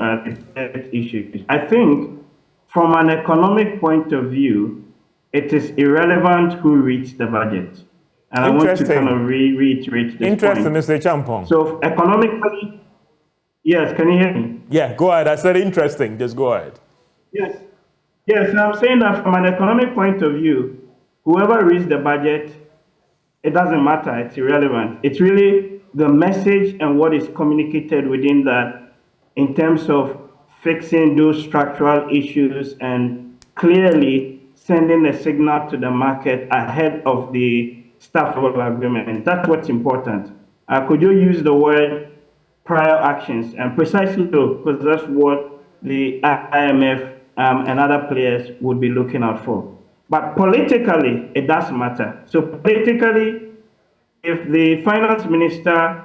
the issues. I think from an economic point of view, it is irrelevant who reads the budget. And I want to kind of reiterate this Interesting, point. Mr. Champong. So economically, yes, can you hear me? Yeah, go ahead. I said interesting. Just go ahead. Yes. Yes, I'm saying that from an economic point of view, whoever reads the budget, it doesn't matter. It's irrelevant. It's really the message and what is communicated within that in terms of fixing those structural issues and clearly sending a signal to the market ahead of the staff level agreement. That's what's important. Could you use the word prior actions? And precisely so, because that's what the IMF and other players would be looking out for. But politically, it does matter. So politically, if the finance minister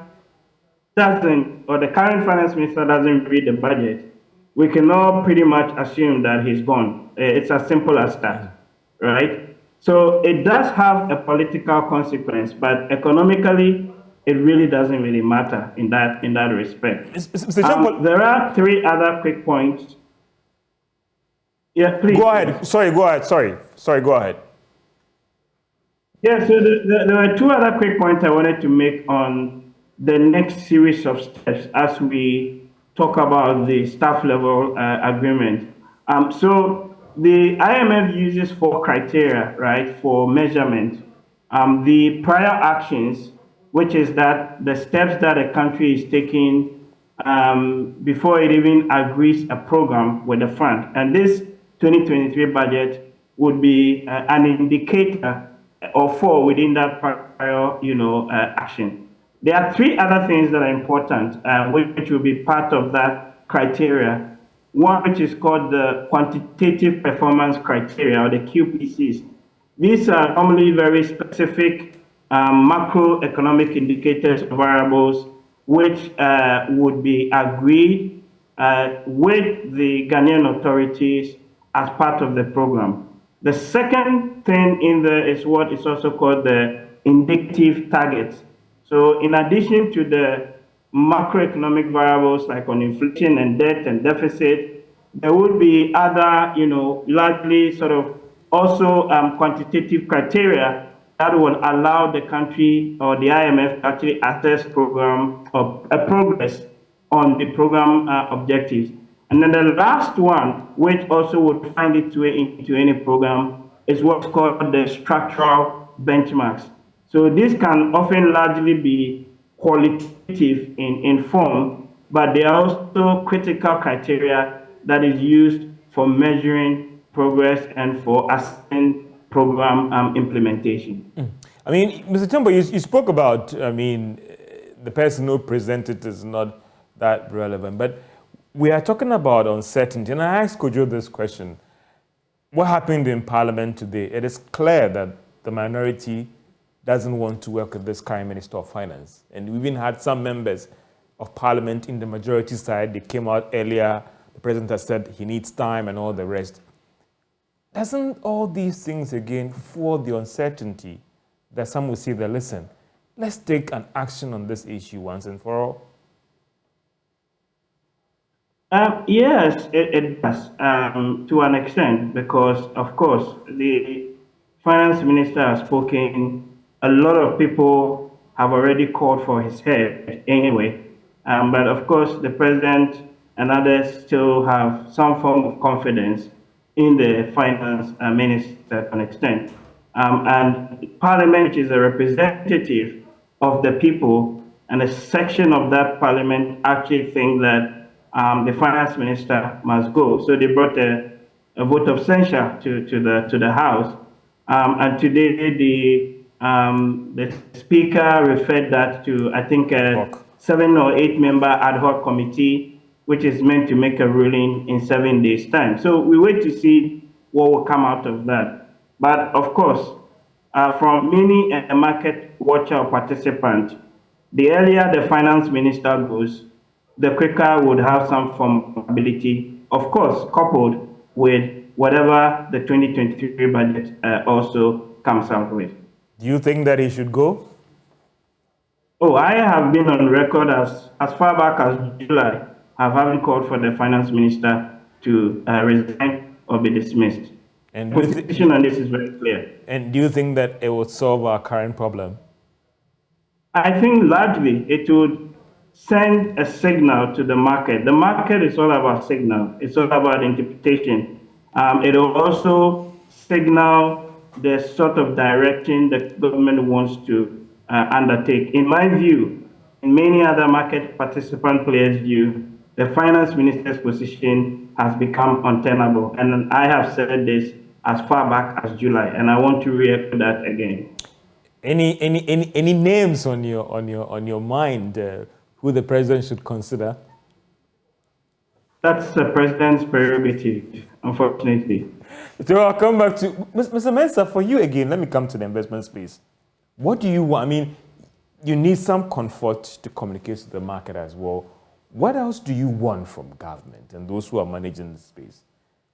doesn't, or the current finance minister doesn't read the budget, we can all pretty much assume that he's gone. It's as simple as that, right? So it does have a political consequence, but economically, it really doesn't really matter in that respect. There are three other quick points. Yeah, please. Go ahead. Sorry, go ahead. Sorry, go ahead. Yeah, so there are two other quick points I wanted to make on the next series of steps as we talk about the staff level agreement. So the IMF uses 4 criteria, right, for measurement. The prior actions, which is that the steps that a country is taking before it even agrees a program with the fund. And this 2023 budget would be an indicator or 4 within that prior, action. There are 3 other things that are important, which will be part of that criteria. One, which is called the quantitative performance criteria, or the QPCs. These are normally very specific macroeconomic indicators, variables, which would be agreed with the Ghanaian authorities as part of the program. The second thing in there is what is also called the indicative targets. So in addition to the macroeconomic variables like on inflation and debt and deficit, there would be other, largely sort of also quantitative criteria that will allow the country or the IMF to actually assess program or progress on the program objectives. And then the last one, which also would find its way into any program, is what's called the structural benchmarks. So this can often largely be qualitative in form, but they are also critical criteria that is used for measuring progress and for assessing program implementation. I mean, Mr. Chambo, you spoke about, the person who presented is not that relevant, but we are talking about uncertainty. And I asked Kojo this question. What happened in Parliament today? It is clear that the minority doesn't want to work with this current Minister of Finance. And we even had some members of Parliament in the majority side. They came out earlier. The President has said he needs time and all the rest. Doesn't all these things, again, fuel the uncertainty that some will say that, listen, let's take an action on this issue once and for all? Yes, it does, to an extent, because, of course, the finance minister has spoken. A lot of people have already called for his head anyway. But, of course, the president and others still have some form of confidence in the finance minister to an extent. And Parliament is a representative of the people, and a section of that Parliament actually think that the finance minister must go. So they brought a vote of censure to the House. And today the speaker referred that to, I think, 7 or 8 member ad hoc committee, which is meant to make a ruling in 7 days' time. So we wait to see what will come out of that. But of course, from many a market watcher or participant, the earlier the finance minister goes, the quicker would have some form of ability, of course, coupled with whatever the 2023 budget also comes out with. Do you think that he should go? Oh, I have been on record as far back as July, I haven't called for the finance minister to resign or be dismissed. And The position on this is very clear. And do you think that it would solve our current problem? I think largely it would send a signal to the market. The market is all about signal. It's all about interpretation. It will also signal the sort of direction the government wants to undertake. In my view, in many other market participant players' view, the finance minister's position has become untenable. And I have said this as far back as July, and I want to re-echo that again. Any names on your mind who the president should consider? That's the president's prerogative, unfortunately. So I'll come back to Mr. Mensah. For you again, let me come to the investment space. What do you want? I mean, you need some comfort to communicate to the market as well. What else do you want from government and those who are managing the space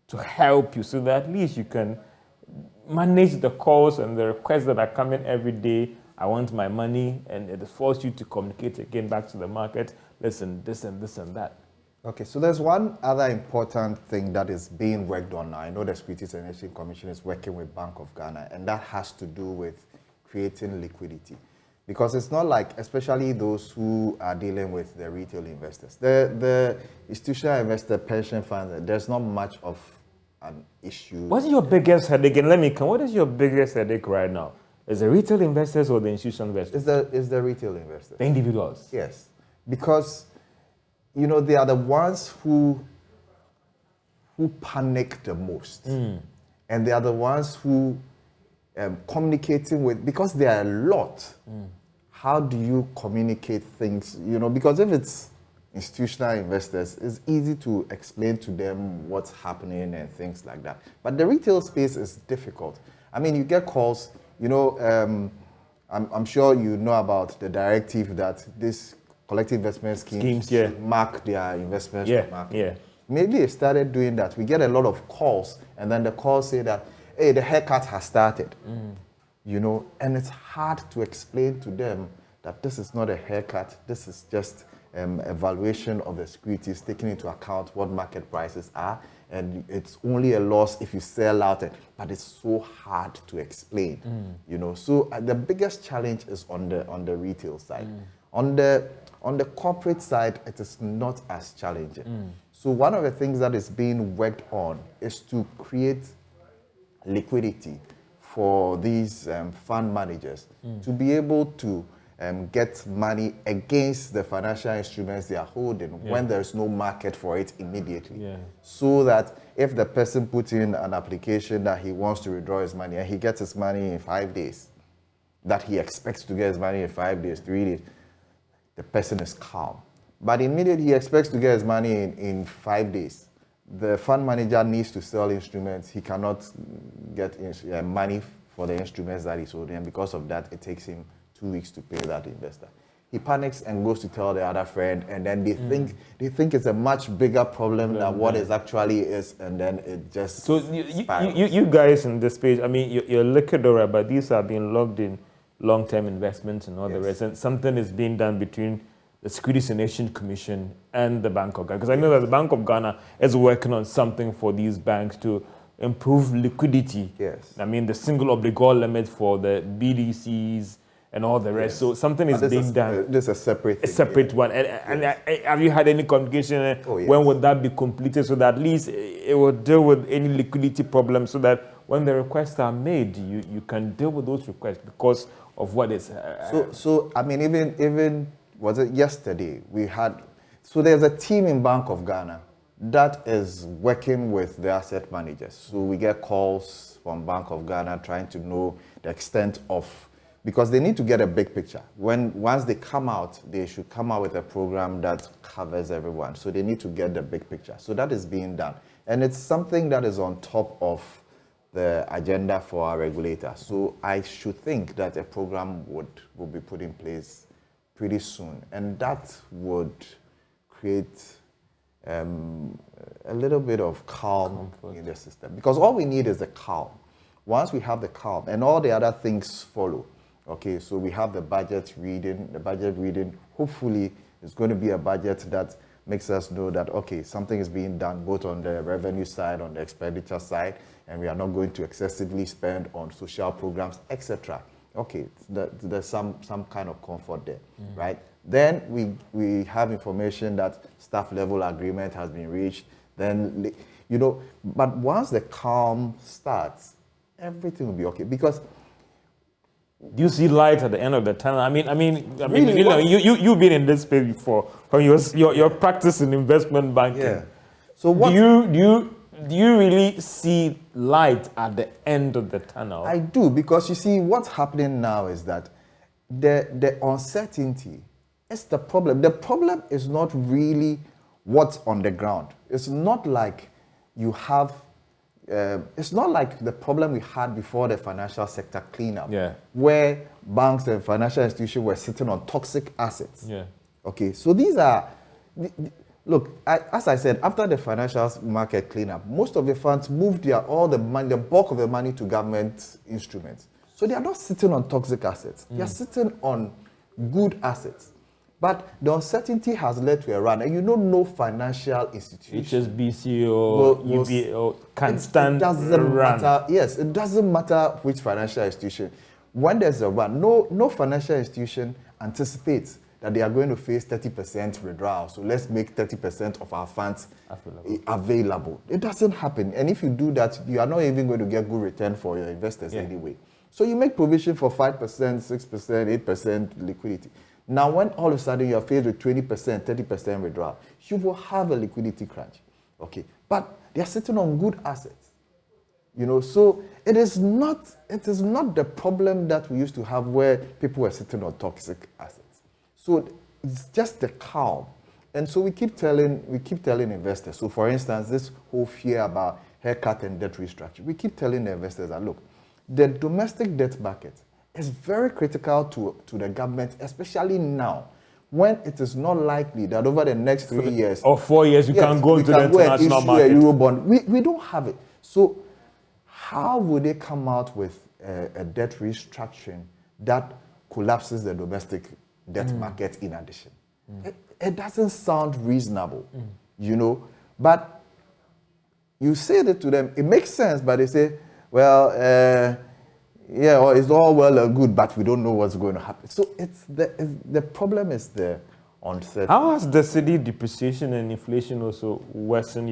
to help you so that at least you can manage the calls and the requests that are coming every day? I want my money, and it forces you to communicate again back to the market. Listen, this and this and that. Okay, so there's one other important thing that is being worked on now. I know the Securities and Exchange Commission is working with Bank of Ghana, and that has to do with creating liquidity. Because it's not like, especially those who are dealing with the retail investors. The institutional investor pension funds, there's not much of an issue. What's your biggest headache? And let me come. What is your biggest headache right now? Is the retail investors or the institutional investors? It's the retail investors. The individuals? Yes. Because, you know, they are the ones who panic the most. And they are the ones who communicating with, because there are a lot. How do you communicate things? You know, because if it's institutional investors, it's easy to explain to them what's happening and things like that. But the retail space is difficult. I mean, you get calls, you know, I'm sure you know about the directive that this collective investment schemes mark their investments to market. Maybe they started doing that. We get a lot of calls, and then the calls say that, hey, the haircut has started. You know, and it's hard to explain to them that this is not a haircut. This is just evaluation of the securities, taking into account what market prices are, and it's only a loss if you sell out. But it's so hard to explain. You know, so the biggest challenge is on the retail side. On the corporate side, it is not as challenging. So one of the things that is being worked on is to create liquidity for these fund managers to be able to get money against the financial instruments they are holding when there's no market for it immediately. So that if the person puts in an application that he wants to withdraw his money and he gets his money in 5 days, that he expects to get his money in 5 days, 3 days, the person is calm. But immediately he expects to get his money in 5 days, the fund manager needs to sell instruments. He cannot get money for the instruments that he's holding, and because of that, it takes him 2 weeks to pay that investor. He panics and goes to tell the other friend, and then they think it's a much bigger problem than what it actually is, and then it just you guys in this space, I mean, you're liquid, alright, but these are being logged in long-term investments and all the rest, and something is being done between the Securities and Exchange Commission and the Bank of Ghana. Because I know that the Bank of Ghana is working on something for these banks to improve liquidity. I mean, the single obligor limit for the BDCs and all the rest. So something is being done. This is a separate thing. A separate one. And have you had any communication? When would that be completed so that at least it will deal with any liquidity problems so that when the requests are made, you can deal with those requests because of what is... So I mean, even was it yesterday, we had... So there's a team in Bank of Ghana that is working with the asset managers. So we get calls from Bank of Ghana trying to know the extent of because they need to get a big picture. Once they come out, they should come out with a program that covers everyone. So they need to get the big picture. So that is being done. And it's something that is on top of the agenda for our regulator. So I should think that a program will be put in place pretty soon. And that would create a little bit of calm in the system. Because all we need is the calm. Once we have the calm, and all the other things follow. Okay, so we have the budget reading. Hopefully, it's going to be a budget that makes us know that, okay, something is being done both on the revenue side, on the expenditure side, and we are not going to excessively spend on social programs, etc. Okay, there's some kind of comfort there, right? Then we have information that staff level agreement has been reached. Then, but once the calm starts, everything will be okay. Because do you see light at the end of the tunnel? I mean, really, you've been in this space before from your practice in investment banking. Yeah. So what do you really see light at the end of the tunnel? I do, because you see what's happening now is that the uncertainty is the problem. The problem is not really what's on the ground. It's not like you have. It's not like the problem we had before the financial sector cleanup, where banks and financial institutions were sitting on toxic assets. Yeah. Okay, so these are, look, as I said, after the financial market cleanup, most of the funds moved all the money, the bulk of the money to government instruments. So they are not sitting on toxic assets. They are sitting on good assets. But the uncertainty has led to a run, and no financial institution, HSBC or UBA can stand a run. Yes, it doesn't matter which financial institution. When there's a run, no financial institution anticipates that they are going to face 30% withdrawal. So let's make 30% of our funds available. It doesn't happen. And if you do that, you are not even going to get good return for your investors anyway. So you make provision for 5%, 6%, 8% liquidity. Now, when all of a sudden you are faced with 20%, 30% withdrawal, you will have a liquidity crunch. Okay, but they are sitting on good assets. So it is not the problem that we used to have where people were sitting on toxic assets. So it's just the calm. And so we keep telling investors. So for instance, this whole fear about haircut and debt restructuring, we keep telling the investors that, look, the domestic debt bucket is very critical to the government, especially now, when it is not likely that over the next 3 years or 4 years you can go into the international market. A Eurobond. We don't have it. So how would they come out with a debt restructuring that collapses the domestic debt market in addition? It doesn't sound reasonable, But you say that to them, it makes sense, but they say, well, it's all well and good, but we don't know what's going to happen. So the problem is the uncertainty. How has the cedi depreciation and inflation also worsened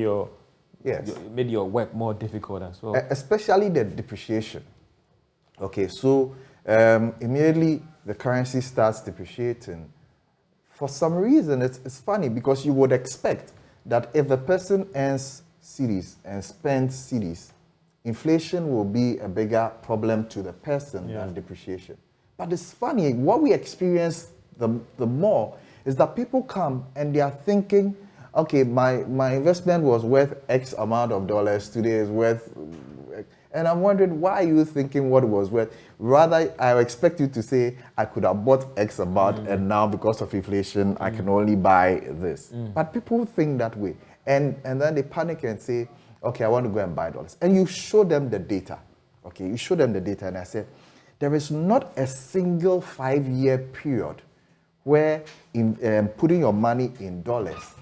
made your work more difficult as well? Especially the depreciation. Okay, so immediately the currency starts depreciating. For some reason, it's funny because you would expect that if a person earns cedis and spends cedis, inflation will be a bigger problem to the person than depreciation. But it's funny, what we experience the more is that people come and they are thinking, okay, my investment was worth X amount of dollars, today is worth, and I'm wondering, why are you thinking what it was worth? Rather, I expect you to say, I could have bought X amount and now because of inflation, I can only buy this. But people think that way. And then they panic and say, okay, I want to go and buy dollars. And you show them the data. Okay, you show them the data, and I said, there is not a single 5-year period where putting your money in dollars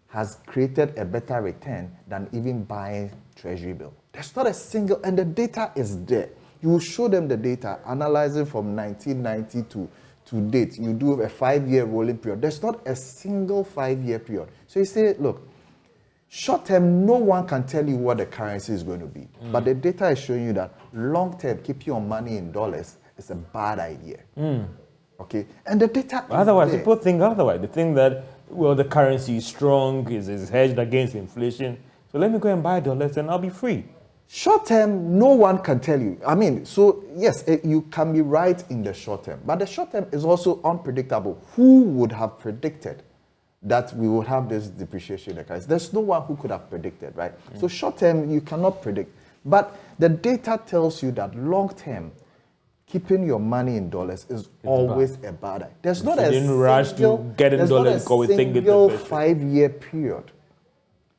has created a better return than even buying treasury bill. There's not a single, and the data is there. You will show them the data, analyzing from 1990 to date. You do a 5-year rolling period. There's not a single 5-year period. So you say, look, short term, no one can tell you what the currency is going to be. But the data is showing you that long term, keeping your money in dollars is a bad idea. Okay? And the data Otherwise, there. people think otherwise. They think that, well, the currency is strong, is hedged against inflation. So let me go and buy dollars and I'll be free. Short term, no one can tell you. I mean, so yes, you can be right in the short term, but the short term is also unpredictable. Who would have predicted that we would have this depreciation in the currency? There's no one who could have predicted, right? So short term, you cannot predict. But the data tells you that long term, keeping your money in dollars is always a bad idea. There's not a didn't rush to get in dollars because we think it's the best. 5-year period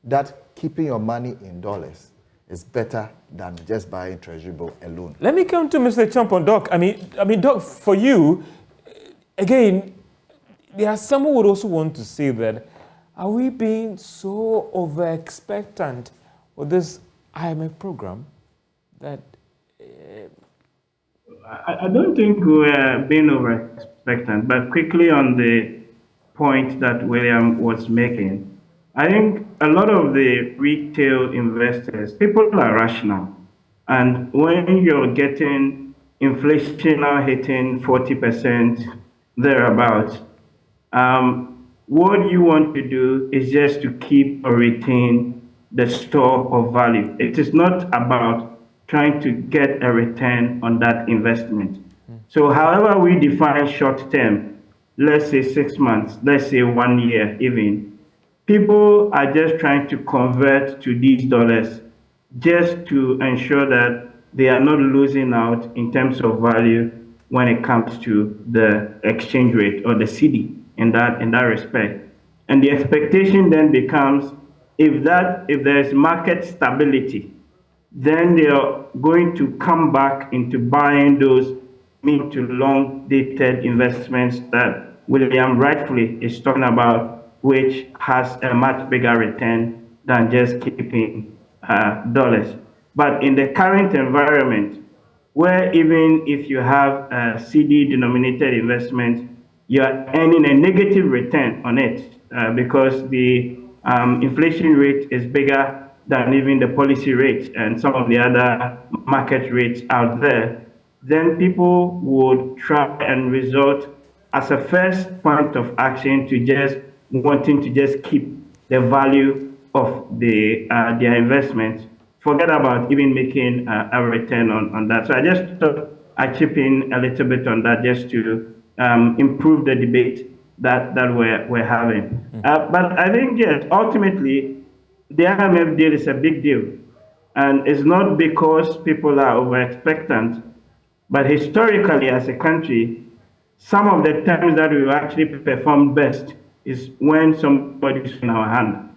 that keeping your money in dollars is better than just buying treasury bill alone. Let me come to Mr. Champon, Doc. I mean, Doc, for you, again, there are some who would also want to say that, are we being so over-expectant with this IMF program that... I don't think we're being over-expectant, but quickly on the point that William was making, I think a lot of the retail investors, people are rational. And when you're getting inflation now hitting 40% thereabouts, what you want to do is just to keep or retain the store of value. It is not about trying to get a return on that investment. So however we define short term, let's say 6 months, let's say 1 year even, people are just trying to convert to these dollars just to ensure that they are not losing out in terms of value when it comes to the exchange rate or the CD in that respect. And the expectation then becomes if there is market stability, then they are going to come back into buying those mid to long dated investments that William rightfully is talking about, which has a much bigger return than just keeping dollars. But in the current environment, where even if you have a CD denominated investment, you are earning a negative return on it because the inflation rate is bigger than even the policy rate and some of the other market rates out there, then people would try and resort as a first point of action to just wanting to just keep the value of their investment, forget about even making a return on that. So I just thought I'd chip in a little bit on that just to improve the debate that we're having. But I think, yes, ultimately, the IMF deal is a big deal. And it's not because people are over-expectant, but historically as a country, some of the times that we've actually performed best is when somebody's in our hand.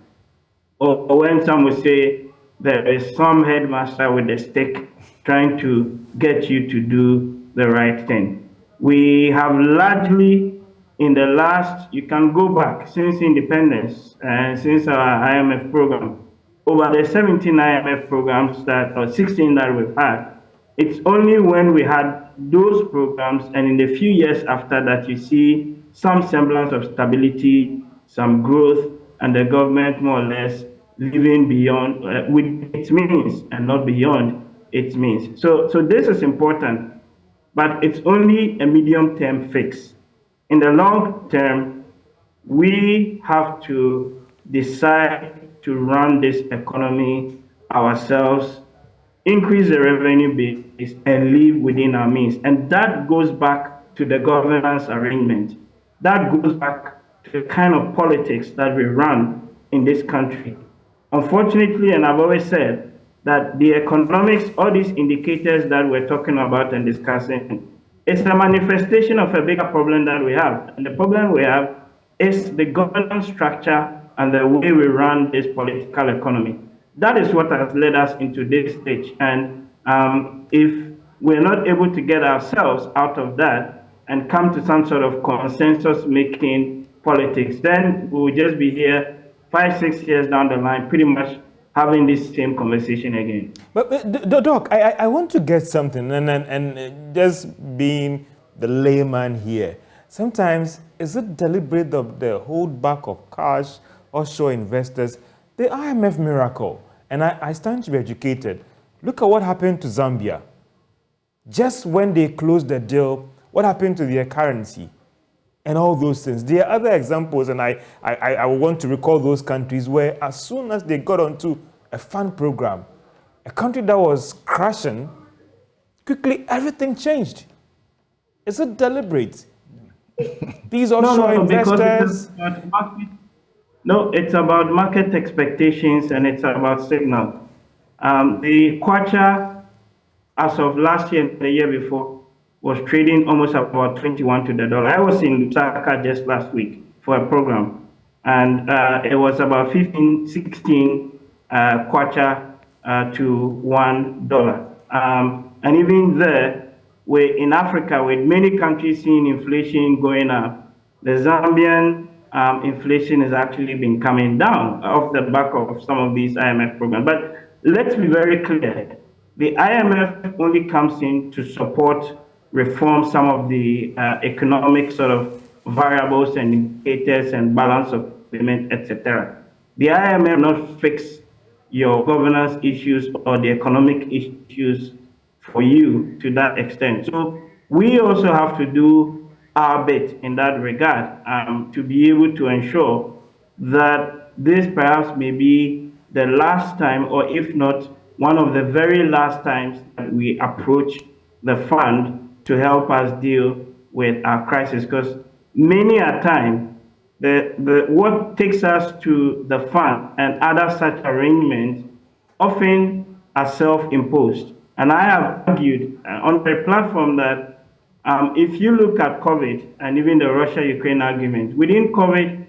Or when some will say there is some headmaster with a stick trying to get you to do the right thing. We have largely, in the last, you can go back since independence and since our IMF program, over the 17 IMF programs or 16 that we've had, it's only when we had those programs and in the few years after that you see some semblance of stability, some growth, and the government more or less living beyond with its means and not beyond its means. So this is important, but it's only a medium-term fix. In the long term, we have to decide to run this economy ourselves, increase the revenue base, and live within our means. And that goes back to the governance arrangement. That goes back to the kind of politics that we run in this country. Unfortunately, and I've always said that the economics, all these indicators that we're talking about and discussing, it's a manifestation of a bigger problem that we have. And the problem we have is the governance structure and the way we run this political economy. That is what has led us into this stage. And if we're not able to get ourselves out of that and come to some sort of consensus-making politics, then we'll just be here 5-6 years down the line, pretty much having this same conversation again. But Doc, I want to get something, and just being the layman here, sometimes is it deliberate the holdback of cash, offshore investors, the IMF miracle? And I stand to be educated. Look at what happened to Zambia. Just when they closed the deal, what happened to their currency? And all those things. There are other examples, and I want to recall those countries where as soon as they got onto a fund program, a country that was crashing, quickly everything changed. Is it deliberate? These offshore because investors. it's about market expectations and it's about signal. The kwacha, as of last year and the year before, was trading almost about 21 to the dollar. I was in Lusaka just last week for a program, and it was about 15, 16 kwacha to $1. And even there, we're in Africa, with many countries seeing inflation going up, the Zambian inflation has actually been coming down off the back of some of these IMF programs. But let's be very clear. The IMF only comes in to support, reform some of the economic sort of variables and indicators and balance of payment, etc. The IMF not fix your governance issues or the economic issues for you to that extent. So we also have to do our bit in that regard to be able to ensure that this perhaps may be the last time, or if not, one of the very last times that we approach the fund to help us deal with our crisis. Because many a time, what takes us to the fund and other such arrangements often are self-imposed. And I have argued on the platform that if you look at COVID and even the Russia-Ukraine argument, within COVID,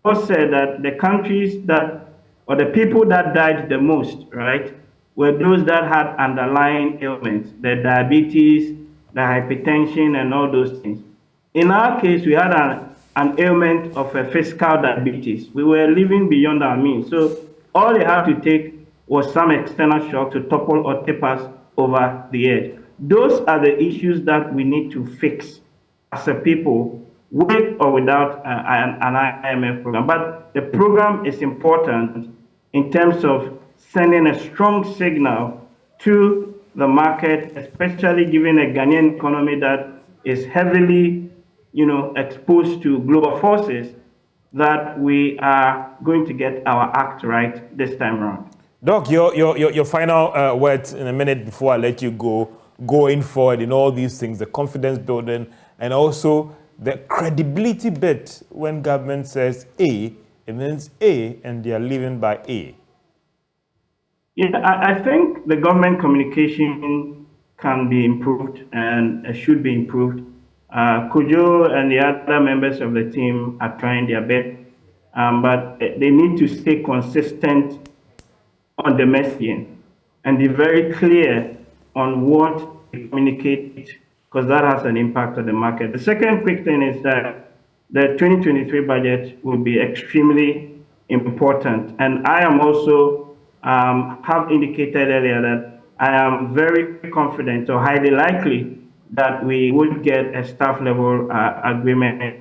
Paul said that the countries that, or the people that died the most, right, were those that had underlying ailments, the diabetes, the hypertension, and all those things. In our case, we had an ailment of a fiscal diabetes. We were living beyond our means. So all they had to take was some external shock to topple or tip us over the edge. Those are the issues that we need to fix as a people, with or without an IMF program. But the program is important in terms of sending a strong signal to the market, especially given a Ghanaian economy that is heavily, exposed to global forces, that we are going to get our act right this time around. Doc, your final words in a minute before I let you go, going forward in all these things, the confidence building, and also the credibility bit. When government says A, it means A, and they are living by A. Yeah, I think the government communication can be improved and should be improved. Kujo and the other members of the team are trying their best, but they need to stay consistent on the messaging and be very clear on what they communicate, because that has an impact on the market. The second quick thing is that the 2023 budget will be extremely important. And I am also, have indicated earlier that I am very confident or highly likely that we would get a staff level agreement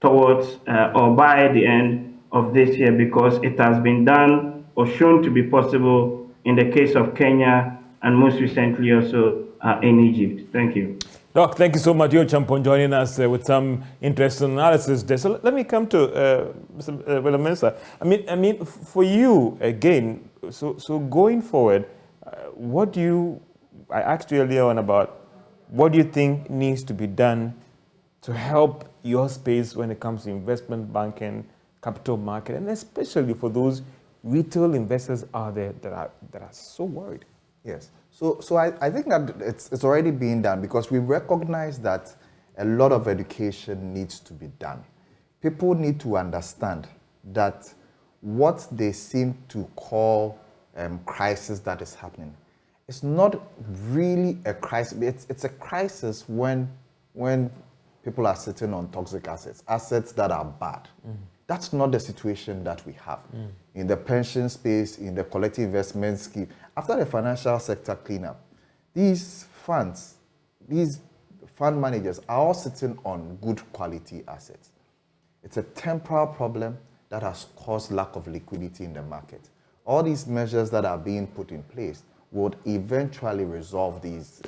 towards or by the end of this year, because it has been done or shown to be possible in the case of Kenya and most recently also in Egypt. Thank you. Doc, thank you so much, Yo Champon, joining us with some interesting analysis there. So let me come to Mr. Minister. I mean, for you again. So going forward, what do you? I asked you earlier on about what do you think needs to be done to help your space when it comes to investment banking, capital market, and especially for those retail investors out there that are so worried. Yes. So I think that it's already being done, because we recognize that a lot of education needs to be done. People need to understand that what they seem to call crisis that is happening, it's not really a crisis. It's a crisis when people are sitting on toxic assets that are bad. That's not the situation that we have. In the pension space, in the collective investment scheme, after the financial sector cleanup, these fund managers are all sitting on good quality assets. It's a temporal problem that has caused lack of liquidity in the market. All these measures that are being put in place would eventually resolve these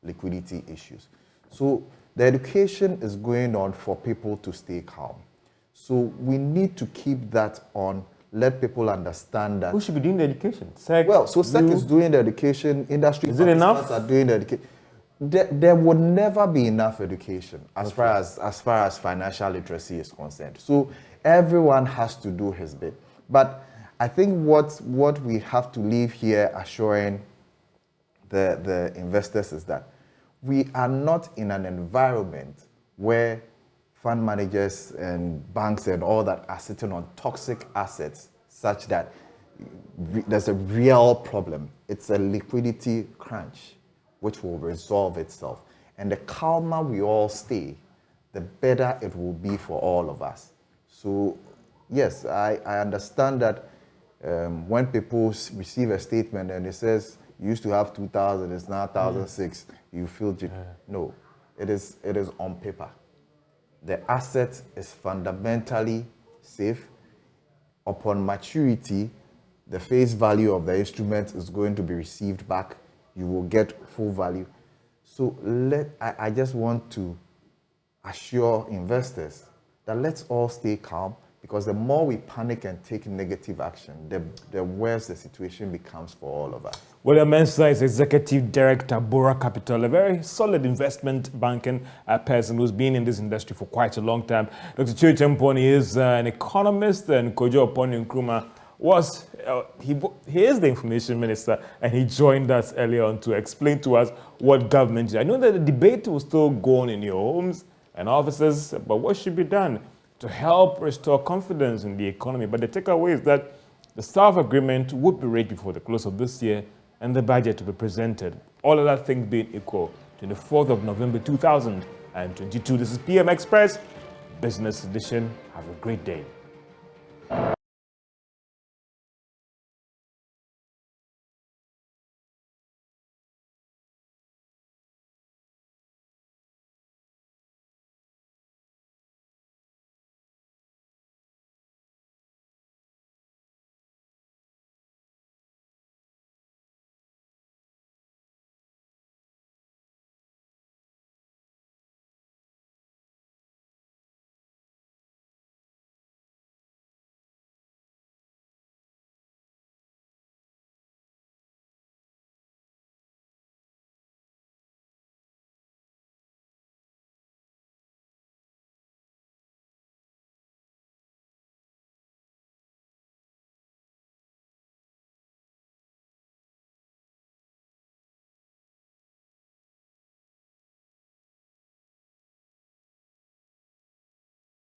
liquidity issues. So the education is going on for people to stay calm. So we need to keep that on let people understand that. Who should be doing the education? SEC, Well, so SEC you? is doing the education, industry Is it enough? are doing the education. There would never be enough education as far as financial literacy is concerned. So everyone has to do his bit. But I think what we have to leave here assuring the investors is that we are not in an environment where fund managers and banks and all that are sitting on toxic assets such that there's a real problem. It's a liquidity crunch which will resolve itself. And the calmer we all stay, the better it will be for all of us. So yes, I understand that when people receive a statement and it says you used to have 2,000, it's now 1,006, you feel no, it is on paper. The asset is fundamentally safe. Upon maturity, the face value of the instrument is going to be received back. You will get full value. So I just want to assure investors that let's all stay calm, because the more we panic and take negative action, the worse the situation becomes for all of us. William Mensah is Executive Director, Bora Capital, a very solid investment banking person who's been in this industry for quite a long time. Dr. George Wiafe is an economist, and Kojo Oponi Nkrumah he is the information minister, and he joined us earlier on to explain to us what government is. I know that the debate will still go on in your homes and offices, but what should be done to help restore confidence in the economy? But the takeaway is that the staff agreement would be ready before the close of this year and the budget to be presented. All other things being equal, 24th of November 2022. This is PM Express Business Edition. Have a great day.